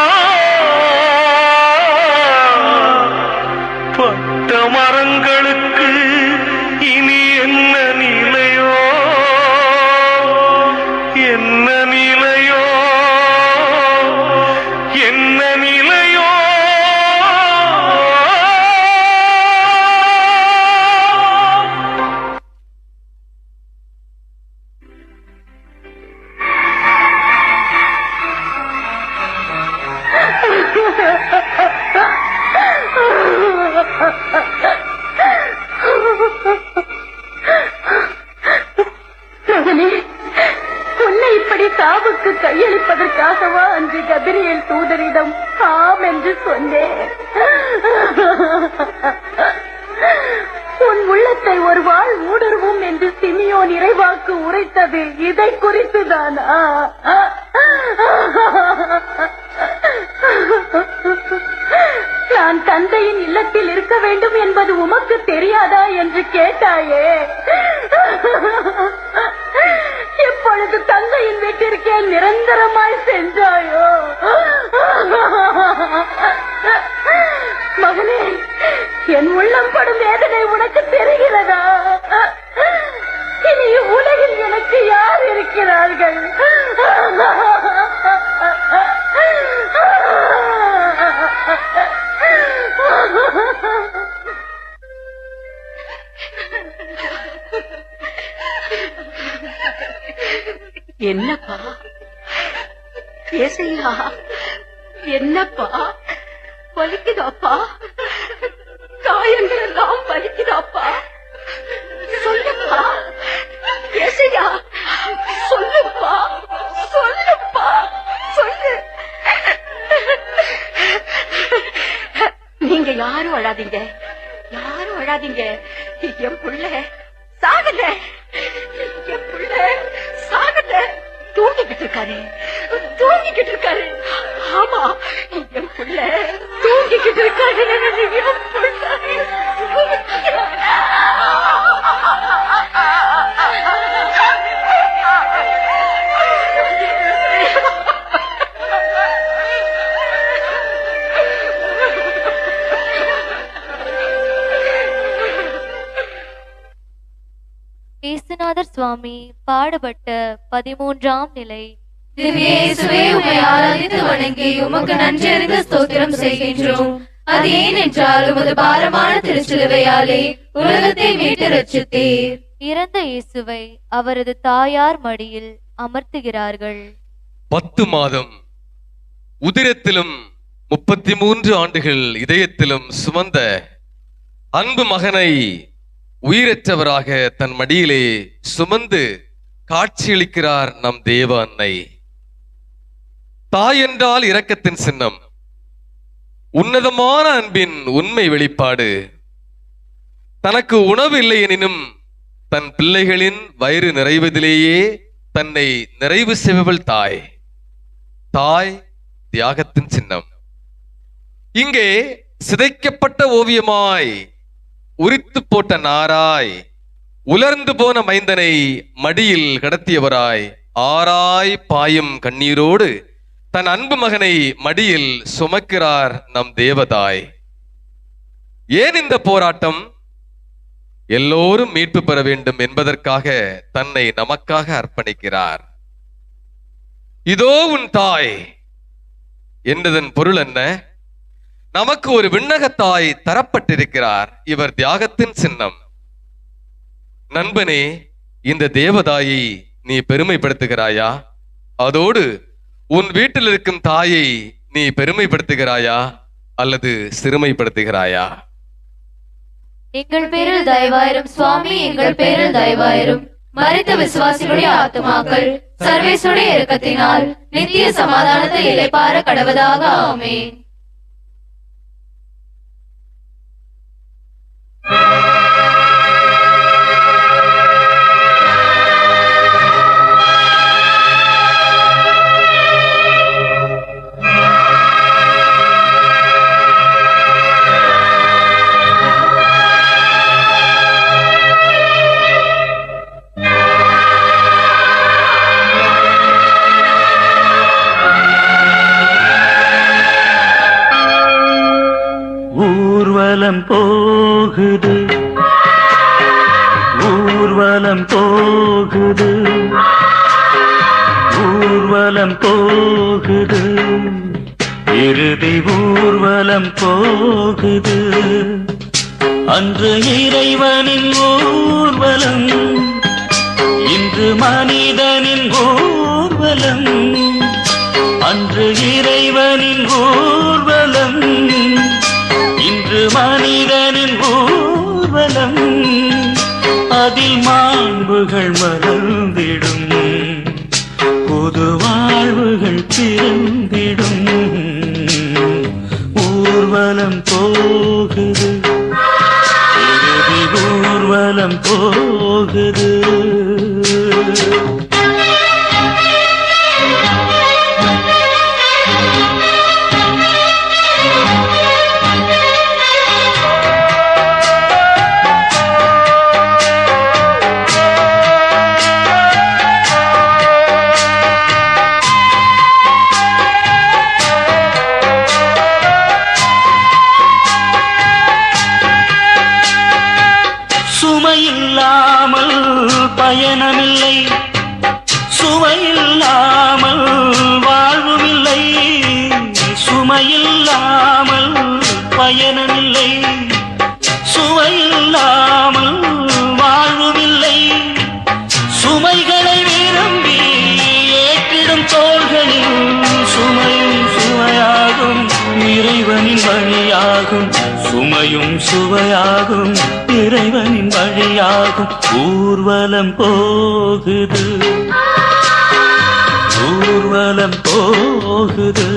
S: பட்ட மரங்களுக்கு இனி என்ன நிலையோ? என்ன நிலையோ? என்ன நிலையோ?
C: மகனே, உன்னை இப்படி சாவுக்கு கையளிப்பதற்காகவா அன்று கபிரியேல் தூதரிடம் ஆம் என்று சொன்னேன்? உன் உள்ளத்தை ஒரு வாழ் ஊடுருவும் என்று சிமியோன் இறைவாக்கு உரைத்தது இதை குறித்துதானா? நான் தந்தையின் இல்லத்தில் இருக்க வேண்டும் என்பது உமக்கு தெரியாதா என்று கேட்டாயே. இப்பொழுது தந்தையின் வீட்டிற்கே நிரந்தரமாய் சென்றாயோ? மகனே, என் உள்ளம் படும் வேதனை உனக்கு தெரிகிறதா? இனி உலகில் எனக்கு யார் இருக்கிறார்கள்? என்னப்பா ஏசையா, என்னப்பா வலிக்குதாப்பா? காயங்கள் எல்லாம் வலிக்குதாப்பா? சொல்லுப்பா ஏசையா, சொல்லுப்பா, சொல்லுப்பா, சொல்லு. நீங்க யாரும் அழாதீங்க, யாரும் அழாதீங்க. என் புள்ள சாகல, என் புள்ள சாகல, தூங்கிக்கிட்டு இருக்காரு, தூங்கிக்கிட்டு இருக்காரு. ஆமா, என் புள்ள தூங்கிக்கிட்டு இருக்காரு. என் புள்ள
Q: இயேசுநாதர் சுவாமி பாடுபட்ட 13ஆம் நிலை.
P: திவ்ய இயேசுவே, உம்மை ஆராதித்து வணங்கி உமக்கு நன்றி அறிந்து ஸ்தோத்திரம் செய்கின்றோம். அது ஏனென்றால் உமது பாரமான திருச்சிலுவையாலே உலகத்தை மீட்டு ரட்சித்தீர்.
Q: இறந்த இயேசுவை அவரது தாயார் மடியில் அமர்த்துகிறார்கள்.
R: 10 மாதம் உதிரத்திலும் 33 ஆண்டுகள் இதயத்திலும் சுமந்த அன்பு மகனை உயிரற்றவராக தன் மடியிலே சுமந்து காட்சியளிக்கிறார் நம் தேவ அன்னை. தாய் என்றால் இரக்கத்தின் சின்னம், உன்னதமான அன்பின் உண்மை வெளிப்பாடு. தனக்கு உணவு இல்லை எனினும் தன் பிள்ளைகளின் வயிறு நிறைவதிலேயே தன்னை நிறைவு செய்பவள் தாய். தாய் தியாகத்தின் சின்னம். இங்கே சிதைக்கப்பட்ட ஓவியமாய், உரித்து போட்ட நாராய், உலர்ந்து போன மைந்தனை மடியில் கடத்தியவராய், ஆராய் பாயும் கண்ணீரோடு தன் அன்பு மகனை மடியில் சுமக்கிறார் நம் தேவதாய். ஏன் இந்த போராட்டம்? எல்லோரும் மீட்பு பெற வேண்டும் என்பதற்காக தன்னை நமக்காக அர்ப்பணிக்கிறார். இதோ உன் தாய் என்றதன் பொருள் என்ன? நமக்கு ஒரு விண்ணக தாய் தரப்பட்டிருக்கிறார். இவர் தியாகத்தின் சின்னம். நண்பனே, இந்த தேவதாயை நீ பெருமைப்படுத்துகிறாயா? அதோடு உன் வீட்டில் இருக்கும் தாயை நீ பெருமைப்படுத்துகிறாயா அல்லது சிறுமைப்படுத்துகிறாயா?
P: எங்கள் பேரில் தயவாயிரும் சுவாமி, எங்கள் பேரில் தயவாயிரும். மரித்த விசுவாசிகளுடைய ஆத்துமாக்கள் சர்வேசுடைய இரக்கத்தினால் நித்திய சமாதானத்தை இளைப்பார கடவதாக. ஆமென்.
S: ஊர்வலம் போகுது, ஊர்வலம் போகுது, ஊர்வலம் போகுது, இறுதி ஊர்வலம் போகுது. அன்று இறைவனின் ஊர்வலம், இன்று மனிதனின் ஊர்வலம். அன்று இறைவனின் ஊர்வலம், இன்று மனிதனின் ஊர்வலம். அதில் மாண்புகள் மலர்ந்திடும், புது வாழ்வுகள் பிறந்திடும். ஊர்வலம் போகுது, இறுதி ஊர்வலம் போகுது. சுமையில்லாமல் பயணமில்லை, சுவையில்லாமல் வாழ்வுமில்லை. சுமையில்லாமல் பயணமில்லை, சுவையில்லாமல் வாழ்வுமில்லை. சுமைகளை விரும்பி ஏற்றிடும் தோள்களில் சுமையும் சுவையாகும், இறைவனின் வழியாகும். சுமையும் சுவையாகும், இறைவனின் வழியாகும். ஊர்வலம் போகுது, ஊர்வலம் போகுது.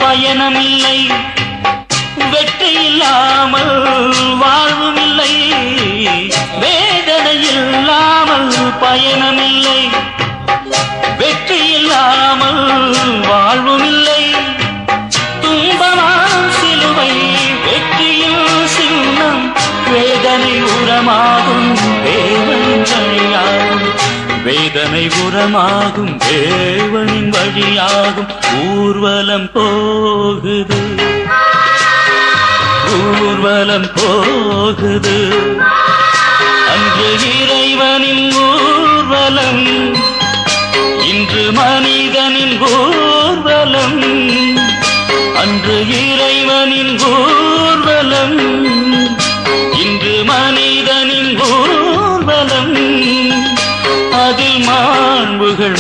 S: பயணமில்லை, வெற்றி இல்லாமல் வாழ்வும் இல்லை. பயணமில்லை, வெற்றி இல்லாமல் வாழ்வும் இல்லை. துன்பமாம் சிலுவை வெற்றியின் சின்னம், வேதனை உரமாகும் தேவனின் வழியாகும், வேதனை உரமாகும் தேவனின் வழியாகும். ஊர்வலம் போகுது, ஊர்வலம் போகுது, அன்று இறைவனின் ஊர்வலம், இன்று மனிதனின் ஊர்வலம். அன்று இறைவனின் ஊர்வலம், இன்று மனிதனின் ஊர்வலம். அதில் மாண்புகள்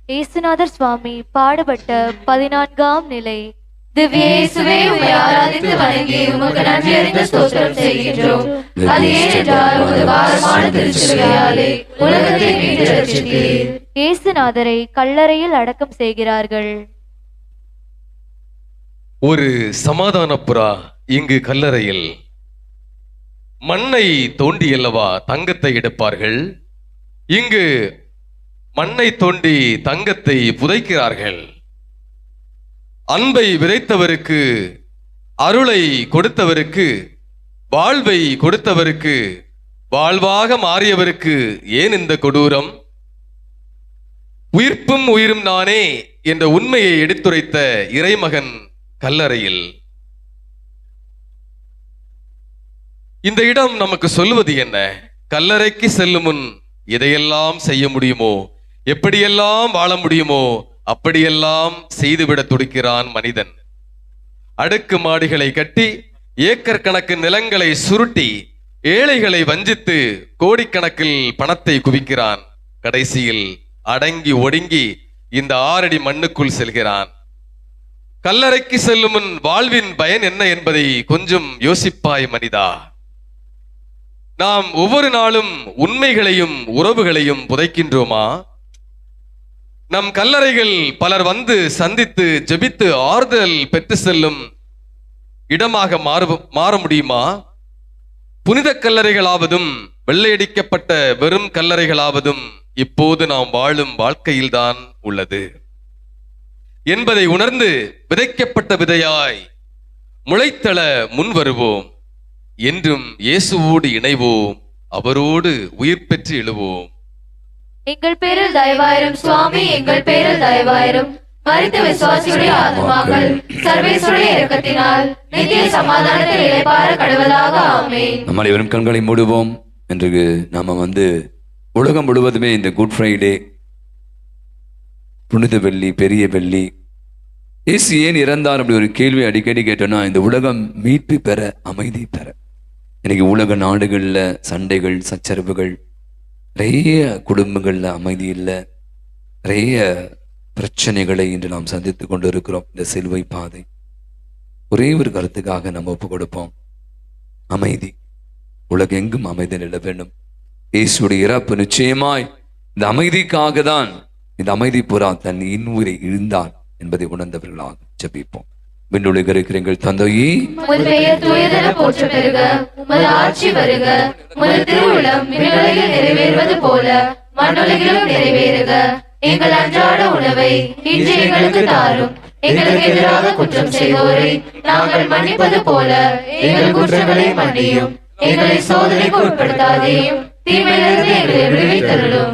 Q: இயேசுநாதர் சுவாமி பாடுபட்ட 14ஆம் நிலை.
P: திவ்ய இயேசுவே, உம்மை ஆராதித்து வணங்கி உமக்கு நன்றி அறிந்த ஸ்தோத்திரம் செய்கின்றோம். அது ஏனென்றால் உமது பாரமான திருச்சிலுவையாலே உலகத்தை மீட்டு ரட்சித்தீர்.
Q: இயேசுநாதரை கல்லறையில் அடக்கம் செய்கிறார்கள்.
R: ஒரு சமாதான புறா இங்கு கல்லறையில் மண்ணை தோண்டியல்லவா தங்கத்தை எடுப்பார்கள். இங்கு மண்ணை தோண்டி தங்கத்தை புதைக்கிறார்கள். அன்பை விதைத்தவருக்கு, அருளை கொடுத்தவருக்கு, வாழ்வை கொடுத்தவருக்கு, வாழ்வாக மாறியவருக்கு ஏன் இந்த கொடூரம்? உயிர்ப்பும் உயிரும் நானே என்ற உண்மையை எடுத்துரைத்த இறைமகன் கல்லறையில். இந்த இடம் நமக்கு சொல்லுவது என்ன? கல்லறைக்கு செல்லும் முன் எதையெல்லாம் செய்ய முடியுமோ, எப்படியெல்லாம் வாழ முடியுமோ அப்படியெல்லாம் செய்துவிட துடிக்கிறான் மனிதன். அடுக்கு மாடிகளை கட்டி, ஏக்கர் கணக்கு நிலங்களை சுருட்டி, ஏழைகளை வஞ்சித்து கோடிக்கணக்கில் பணத்தை குவிக்கிறான். கடைசியில் அடங்கி ஒடுங்கி இந்த 6 அடி மண்ணுக்குள் செல்கிறான். கல்லறைக்கு செல்லும் முன் வாழ்வின் பயன் என்ன என்பதை கொஞ்சம் யோசிப்பாய் மனிதா. நாம் ஒவ்வொரு நாளும் உண்மைகளையும் உறவுகளையும் புதைக்கின்றோமா? நம் கல்லறைகள் பலர் வந்து சந்தித்து ஜெபித்து ஆறுதல் பெற்று செல்லும் இடமாக மாற முடியுமா? புனித கல்லறைகளாவதும் வெள்ளையடிக்கப்பட்ட வெறும் கல்லறைகளாவதும் இப்போது நாம் வாழும் வாழ்க்கையில்தான் உள்ளது என்பதை உணர்ந்து விதைக்கப்பட்ட விதையாய் முளைத்தள முன் வருவோம். என்றும் இயேசுவோடு இணைவோம், அவரோடு உயிர் பெற்று எழுவோம்.
P: எங்கள் பேரில் தயவாயிரும் சுவாமி, எங்கள் பேரில் தயவாயிரும். மரித்த விசுவாசியுடைய ஆத்மாக்கள் சர்வேசுடைய இரக்கத்தினால் நித்திய சமாதானத்தில் இளைப்பாற கடவுளாக ஆமென்.
I: நம்ம அனைவரும் கண்களை மூடுவோம். என்று நாம உலகம் முழுவதுமே இந்த குட் ஃப்ரைடே, புனித வெள்ளி, பெரிய வெள்ளி, இயேசு ஏன் இறந்தார் அப்படி ஒரு கேள்வி அடிக்கடி கேட்டோன்னா, இந்த உலகம் மீட்பு பெற, அமைதி பெற. இன்னைக்கு உலக நாடுகள்ல சண்டைகள், சச்சரவுகள், நிறைய குடும்பங்கள்ல அமைதி இல்லை, நிறைய பிரச்சனைகளை இன்று நாம் சந்தித்து கொண்டு இருக்கிறோம். இந்த சிலுவை பாதை ஒரே ஒரு கருத்துக்காக நம்ம ஒப்பு கொடுப்போம், அமைதி. உலகெங்கும் அமைதி நில வேண்டும். இயேசுடைய இறப்பு நிச்சயமாய் இந்த அமைதிக்காக தான். இந்த அமைதி புறா தன் இன்னுயிரை இழுந்தார் என்பதை உணர்ந்தவர்களாக ஜெபிப்போம். விண்ணுலக இருக்கிற எங்கள் தந்தையே,
P: உமது பெயர் தூயதென போற்ற பெறுக, உமது ஆட்சி வருக, உமது திருவுளம் விண்ணுலகில் நிறைவேறுவது போல மண்ணுலகிலும் நிறைவேறுக. எங்கள் அன்றாட உணவை இன்று எங்களுக்கு தாரும். எங்களுக்கு எதிராக குற்றம் செய்வோரை நாங்கள் மன்னிப்பது போல எங்கள் குற்றங்களை மன்னியும். எங்களை சோதனைக்கு உட்படுத்தாதேயும், தீமையிலிருந்து எங்களை விடுவித்தருளும்.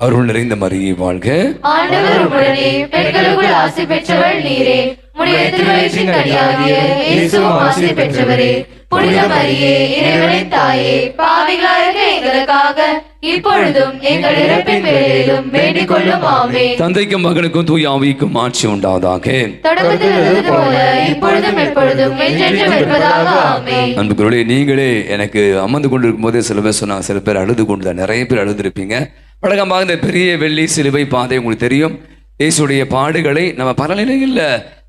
I: அருள் நிறைந்த மரியே வாழ்க.
P: ஆண்டவர் உடனே பெண்களுக்குள் ஆசி பெற்றவள் நீரே, உம்முடைய திருவயிற்றின் கனியாகிய இயேசுவும் ஆசி பெற்றவரே. புனித மரியே, இறைவனின் தாயே, பாவிகளாயிருக்க எங்களுக்காக இப்பொழுதும் எங்கள் இறப்பின் வேளையிலும் வேண்டிக் கொள்ளும். ஆமென்.
I: தந்தைக்கும் மகனுக்கும் தூய ஆவிக்கும் ஆட்சி உண்டாவதாக.
P: தொடக்கத்தில் இருந்தது போல இப்பொழுதும் எப்பொழுதும் என்றென்றும் இருப்பதாக. ஆமென்.
I: அன்புகளே, நீங்களே எனக்கு அமர்ந்து கொண்டிருக்கும் போதே சில பேர் சொன்னாங்க, சில பேர் அழுது கொண்டு, நிறைய பேர் அழுதுருப்பீங்க. வழக்கமாக இந்த பெரிய வெள்ளி சிலுவை பாதை உங்களுக்கு தெரியும். இயேசுடைய பாடுகளை நம்ம பல நிலையில்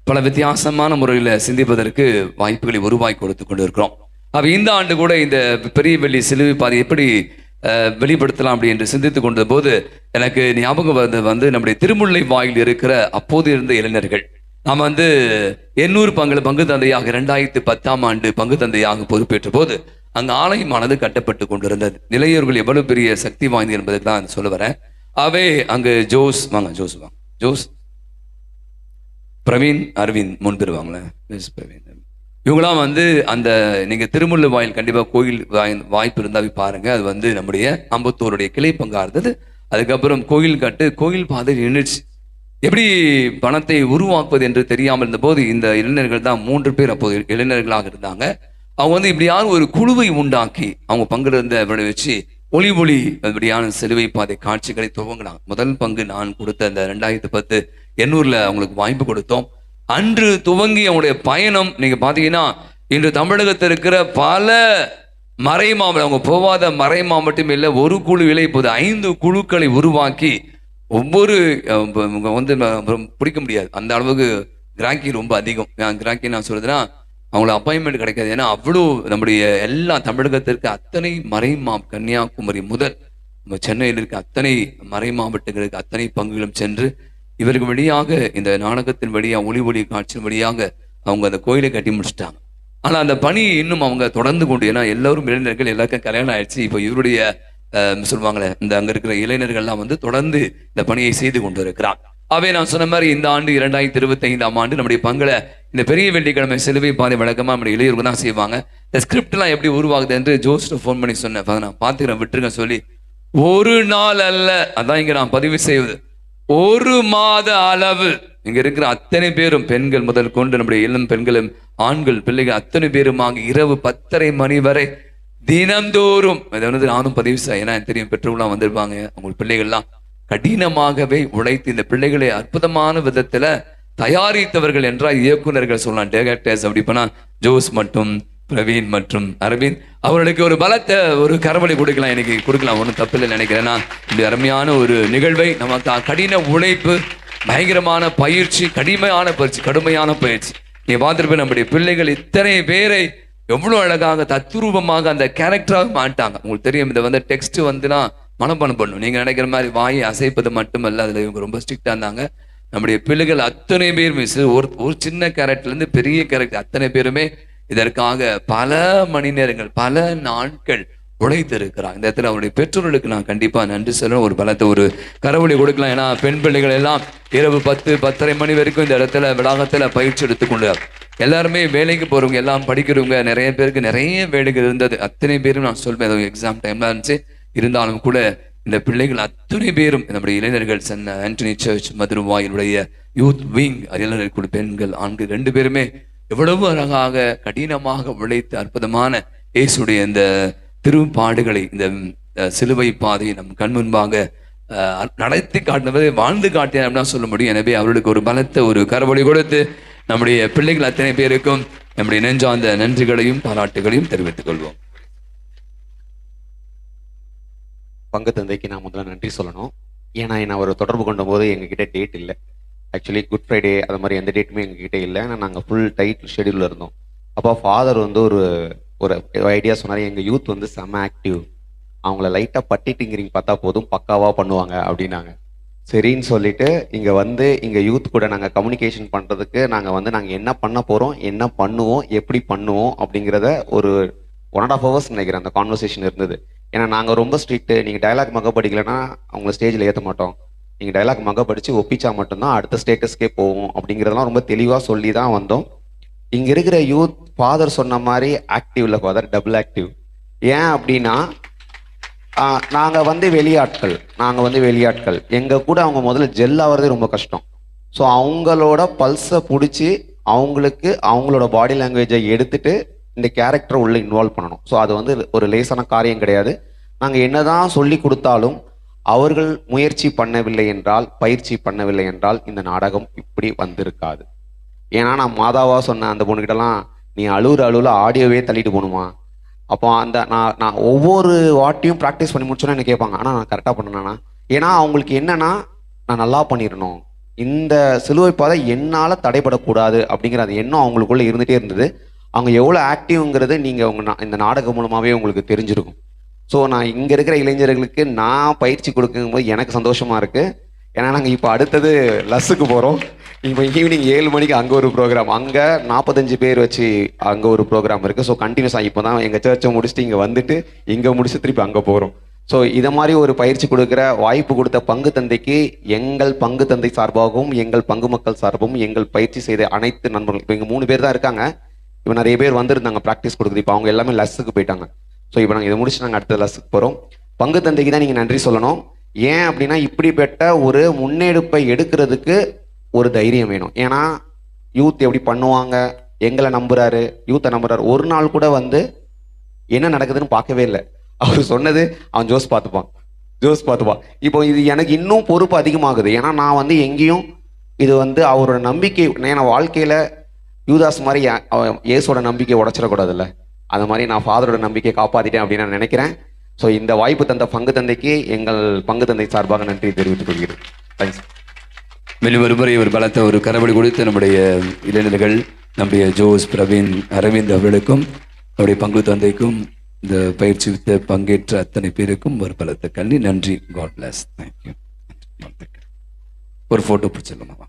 I: பல வித்தியாசமான முறையில் சிந்திப்பதற்கு வாய்ப்புகளை உருவாக்கி கொடுத்து கொண்டு இருக்கிறோம். அப்ப இந்த ஆண்டு கூட இந்த பெரிய வெள்ளி சிலுவை பாதை எப்படி வெளிப்படுத்தலாம் அப்படி என்று சிந்தித்து கொண்ட போது எனக்கு ஞாபகம் வந்து நம்முடைய திருமுல்லை வாயில் இருக்கிற அப்போது இருந்த இளைஞர்கள், நாம் 800 பங்கு தந்தையாக 2010ஆம் ஆண்டு பங்கு தந்தையாக பொறுப்பேற்ற போது அங்கு ஆலயமானது கட்டப்பட்டு கொண்டிருந்தது. இளைஞர்கள் எவ்வளவு பெரிய சக்தி வாய்ந்தது என்பதுக்கு தான் சொல்ல வரேன். அவே அங்கு ஜோஸ் பிரவீன் அரவிந்த் முன்பிருவாங்களே, இவங்களாம் அந்த நீங்க திருமுல்ல வாயில் கண்டிப்பா கோயில் வாய்ப்பு இருந்தாவே பாருங்க. அது நம்முடைய அம்பத்தூருடைய கிளை பங்கா இருந்தது. அதுக்கப்புறம் கோயில் கட்டு, கோயில் பாதை நின்றுச்சு. எப்படி பணத்தை உருவாக்குவது என்று தெரியாமல் இருந்த போது இந்த இளைஞர்கள் தான் 3 பேர் அப்போது இளைஞர்களாக இருந்தாங்க. அவங்க இப்படியான ஒரு குழுவை உண்டாக்கி அவங்க பங்கிருந்த வச்சு ஒளி இப்படியான சிலுவை பாதை காட்சிகளை துவங்கினாங்க. முதல் பங்கு நான் கொடுத்த அந்த 2010 800 அவங்களுக்கு வாய்ப்பு கொடுத்தோம். அன்று துவங்கி அவங்களுடைய பயணம் நீங்க பாத்தீங்கன்னா இன்று தமிழகத்தில் இருக்கிற பல மறை மாவட்டம், அவங்க போவாத மறை மாவட்டம் இல்லை, ஒரு குழுவிலே இப்போது 5 குழுக்களை உருவாக்கி ஒவ்வொரு பிடிக்க முடியாது அந்த அளவுக்கு கிராக்கி ரொம்ப அதிகம். கிராக்கி நான் சொல்றதுன்னா அவங்களுக்கு அப்பாயின்மெண்ட் கிடைக்காது. ஏன்னா அவ்வளோ நம்முடைய எல்லா தமிழகத்திற்கு அத்தனை மறை கன்னியாகுமரி முதல் நம்ம சென்னையில் இருக்க அத்தனை மறை மாவட்டங்களுக்கு அத்தனை பங்குகளும் சென்று இவருக்கு வழியாக இந்த நாடகத்தின் வழியாக ஒளி காட்சியின் வழியாக அவங்க அந்த கோயிலை கட்டி முடிச்சிட்டாங்க. ஆனா அந்த பணி இன்னும் அவங்க தொடர்ந்து கொண்டு, ஏன்னா எல்லாரும் இளைஞர்கள் எல்லாருக்கும் கல்யாணம் ஆயிடுச்சு. இப்போ இவருடைய சொல்லுவாங்களே இந்த அங்க இருக்கிற இளைஞர்கள்லாம் தொடர்ந்து இந்த பணியை செய்து கொண்டு இருக்கிறார். அவை நான் சொன்ன மாதிரி இந்த ஆண்டு 2025ஆம் ஆண்டு நம்முடைய பங்களை இந்த பெரிய வெள்ளிக்கிழமை சிலுவை பாதை வழக்கமா நம்முடைய இளைஞர்கள் தான் செய்வாங்க. இந்த ஸ்கிரிப்ட் எல்லாம் எப்படி உருவாகுது என்று ஜோஸ்ட ஃபோன் பண்ணி சொன்னேன். நான் பாத்துக்கிறேன் விட்டுருங்க சொல்லி, ஒரு நாள் அல்ல, அதான் இங்க நான் பதிவு செய்வது, 1 மாத அளவு இங்க இருக்கிற அத்தனை பேரும் பெண்கள் முதல் கொண்டு நம்முடைய இளம் பெண்களும் ஆண்கள் பிள்ளைகள் அத்தனை பேருமாக இரவு 10:30 மணி வரை தினந்தோறும் நானும் பதிவு செய்ய, ஏன்னா தெரியும் பெற்றோர்லாம் வந்திருப்பாங்க, அவங்க பிள்ளைகள்லாம் கடினமாகவே உழைத்து இந்த பிள்ளைகளை அற்புதமான விதத்துல தயாரித்தவர்கள் என்றால் இயக்குநர்கள் சொல்லலாம், டைரக்டர்ஸ். அப்படி பண்ணா ஜோஸ் மற்றும் பிரவீன் மற்றும் அரவிந்த் அவர்களுக்கு ஒரு பலத்தை ஒரு கரவழி கொடுக்கலாம், எனக்கு கொடுக்கலாம், ஒன்றும் தப்பில்லை நினைக்கிறேன்னா. இப்படி அருமையான ஒரு நிகழ்வை நமக்கு கடின உழைப்பு, பயங்கரமான பயிற்சி, கடுமையான பயிற்சி நீ பார்த்திருப்ப. நம்முடைய பிள்ளைகள் இத்தனை பேரை எவ்வளவு அழகாக தத்துரூபமாக அந்த கேரக்டராக மாட்டாங்க. உங்களுக்கு தெரியும், இதை டெக்ஸ்ட் மனப்பாடம் பண்ணும். நீங்க நினைக்கிற மாதிரி வாயை அசைப்பது மட்டுமல்ல, அதுல இவங்க ரொம்ப ஸ்ட்ரிக்டா இருந்தாங்க. நம்முடைய பிள்ளைகள் அத்தனை பேருமே ஒரு சின்ன கேரக்டர்ல இருந்து பெரிய கேரக்டர் அத்தனை பேருமே இதற்காக பல மணி நேரங்கள் பல நாட்கள் உழைத்து இருக்கிறாங்க. இந்த இடத்துல அவருடைய பெற்றோர்களுக்கு நான் கண்டிப்பா நன்றி சொல்லணும், ஒரு பலத்தை ஒரு கரவொலி கொடுக்கலாம். ஏன்னா பெண் பிள்ளைகள் எல்லாம் இரவு 10-10:30 மணி வரைக்கும் இந்த இடத்துல வளாகத்துல பயிற்சி எடுத்துக்கொண்டு எல்லாருமே வேலைக்கு போறவங்க, எல்லாம் படிக்கிறவங்க, நிறைய பேருக்கு நிறைய வேலைகள் இருந்தது. அத்தனை பேரும் நான் சொல்வேன், எக்ஸாம் டைம்ல இருந்துச்சு, இருந்தாலும் கூட இந்த பிள்ளைகள் அத்தனை பேரும் நம்முடைய இளைஞர்கள் சென்ட் ஆண்டனி சர்ச் மதுரவாயிலுடைய யூத் விங் இளைஞர்கள் கூட பெண்கள் ஆண்கள் 2 பேருமே எவ்வளவு அழகாக கடினமாக உழைத்து அற்புதமான இயேசுடைய இந்த திருப்பாடுகளை இந்த சிலுவை பாதையை நம் கண் முன்பாக நடத்தி காட்டினதை வாழ்ந்து காட்டின அப்படின்னு சொல்ல முடியும். எனவே அவர்களுக்கு ஒரு பலத்தை ஒரு கரவொலி கொடுத்து நம்முடைய பிள்ளைகள் அத்தனை பேருக்கும் நம்முடைய நெஞ்சார்ந்த நன்றிகளையும் பாராட்டுகளையும் தெரிவித்துக் கொள்வோம்.
F: பங்கு தந்தைக்கு நான் முதல்ல நன்றி சொல்லணும். ஏன்னா என்ன ஒரு தொடர்பு கொண்ட போது எங்ககிட்ட டேட் இல்லை. ஆக்சுவலி குட் ஃப்ரைடே அது மாதிரி எந்த டேட்டுமே எங்ககிட்ட இல்லை. ஏன்னா நாங்கள் ஃபுல் டைட் ஷெடியூலில் இருந்தோம். அப்போ ஃபாதர் ஒரு ஐடியா சொன்னார், எங்கள் யூத் செம்ம ஆக்டிவ், அவங்கள லைட்டாக பட்டிட்டிங்கிறீங்க பார்த்தா போதும் பக்காவாக பண்ணுவாங்க அப்படின்னாங்க. சரின்னு சொல்லிட்டு இங்கே யூத் கூட நாங்கள் கம்யூனிகேஷன் பண்ணுறதுக்கு நாங்கள் என்ன பண்ண போகிறோம், என்ன பண்ணுவோம், எப்படி பண்ணுவோம் அப்படிங்கிறத ஒரு 1.5 hours நினைக்கிறேன் அந்த கான்வர்சேஷன் இருந்தது. ஏன்னா நாங்கள் ரொம்ப ஸ்ட்ரிக்ட்டு, நீங்கள் டைலாக் மக படிக்கலைன்னா அவங்கள ஸ்டேஜில் ஏற்ற மாட்டோம், நீங்கள் டைலாக் மக படித்து ஒப்பிச்சா மட்டும்தான் அடுத்த ஸ்டேட்டஸ்க்கே போவோம் அப்படிங்கிறதெல்லாம் ரொம்ப தெளிவாக சொல்லி தான் வந்தோம். இங்கே இருக்கிற யூத் ஃபாதர் சொன்ன மாதிரி ஆக்டிவ் இல்லை ஃபாதர், டபுள் ஆக்டிவ். ஏன் அப்படின்னா நாங்கள் வெளியாட்கள் எங்கள் கூட அவங்க முதல்ல ஜெல் ஆகிறதே ரொம்ப கஷ்டம். ஸோ அவங்களோட பல்ஸை பிடிச்சி அவங்களோட பாடி லாங்குவேஜை எடுத்துட்டு இந்த கேரக்டரை உள்ள இன்வால்வ் பண்ணணும். ஸோ அது ஒரு லேசான காரியம் கிடையாது. நாங்கள் என்னதான் சொல்லி கொடுத்தாலும் அவர்கள் முயற்சி பண்ணவில்லை என்றால், பயிற்சி பண்ணவில்லை என்றால் இந்த நாடகம் இப்படி வந்திருக்காது. ஏன்னா நான் மாதாவா சொன்ன அந்த பொண்ணுக்கிட்டலாம், நீ அழுவுல ஆடியோவே தள்ளிட்டு போகணுமா, அப்போ நான் ஒவ்வொரு வாட்டியும் ப்ராக்டிஸ் பண்ணி முடிச்சோன்னா என்ன கேட்பாங்க, ஆனால் நான் கரெக்டாக பண்ணேன்னா. ஏன்னா அவங்களுக்கு என்னன்னா நான் நல்லா பண்ணிடணும், இந்த சிலுவை பாதை என்னால் தடைபடக்கூடாது அப்படிங்கிற அந்த எண்ணம் அவங்களுக்குள்ள இருந்துகிட்டே இருந்தது. அவங்க எவ்வளோ ஆக்டிவ்ங்கிறது நீங்கள் இந்த நாடகம் மூலமாகவே உங்களுக்கு தெரிஞ்சிருக்கும். ஸோ நான் இங்கே இருக்கிற இளைஞர்களுக்கு நான் பயிற்சி கொடுக்கும்போது எனக்கு சந்தோஷமாக இருக்குது. ஏன்னா நாங்கள் இப்போ அடுத்தது லஸ்ஸுக்கு போகிறோம். இப்போ ஈவினிங் 7 மணிக்கு அங்கே ஒரு ப்ரோக்ராம், அங்கே 45 பேர் வச்சு அங்கே ஒரு ப்ரோக்ராம் இருக்குது. ஸோ கண்டினியூஸாக இப்போ தான் எங்கள் சர்ச்சை முடிச்சுட்டு இங்கே வந்துட்டு இங்கே முடிச்சு திருப்பி அங்கே போகிறோம். ஸோ இதை மாதிரி ஒரு பயிற்சி கொடுக்குற வாய்ப்பு கொடுத்த பங்கு தந்தைக்கு எங்கள் பங்கு தந்தை சார்பாகவும் எங்கள் பங்கு மக்கள் சார்பாகவும் எங்கள் பயிற்சி செய்த அனைத்து நண்பர்கள், இப்போ இங்கே 3 பேர் தான் இருக்காங்க. இப்போ நிறைய பேர் வந்திருந்தாங்க ப்ராக்டிஸ் கொடுக்குது. இப்போ அவங்க எல்லாமே லஸ்ஸுக்கு போயிட்டாங்க. ஸோ இப்போ நாங்கள் இதை முடிச்சு நாங்கள் அடுத்த லஸ்ஸுக்கு போகிறோம். பங்கு தந்தைக்கு தான் நீங்கள் நன்றி சொல்லணும். ஏன் அப்படின்னா இப்படிப்பட்ட ஒரு முன்னெடுப்பை எடுக்கிறதுக்கு ஒரு தைரியம் வேணும். ஏன்னா யூத் எப்படி பண்ணுவாங்க, எங்களை நம்புறாரு, யூத்தை நம்புறாரு. ஒரு நாள் கூட வந்து என்ன நடக்குதுன்னு பார்க்கவே இல்லை. அவர் சொன்னது அவன் ஜோஸ் பார்த்துப்பான். இப்போ இது எனக்கு இன்னும் பொறுப்பு அதிகமாகுது. ஏன்னா நான் வந்து எங்கேயும் இது வந்து அவரோட நம்பிக்கை, நான் வாழ்க்கையில் யூதாஸ் மாதிரி இயேசோட நம்பிக்கை உடைச்சிடக்கூடாதுல்ல. அந்த மாதிரி நான் ஃபாதரோட நம்பிக்கையை காப்பாற்றிட்டேன் அப்படின்னு நான் நினைக்கிறேன். ஸோ இந்த வாய்ப்பு தந்த பங்கு தந்தைக்கு எங்கள் பங்கு தந்தை சார்பாக நன்றி தெரிவித்துக் கொள்கிறேன். தேங்க்ஸ்.
I: மேலும் ஒருமுறை ஒரு பலத்த ஒரு கரவழி கொடுத்து நம்முடைய இளைஞர்கள், நம்முடைய ஜோஸ், பிரவீன், அரவிந்த் அவர்களுக்கும் அவருடைய பங்கு தந்தைக்கும் இந்த பயிற்சி பங்கேற்ற அத்தனை பேருக்கும் ஒரு பலத்த கல்வி நன்றி. God bless. தேங்க்யூ. ஒரு போட்டோ பிடிச்சிடலாமா?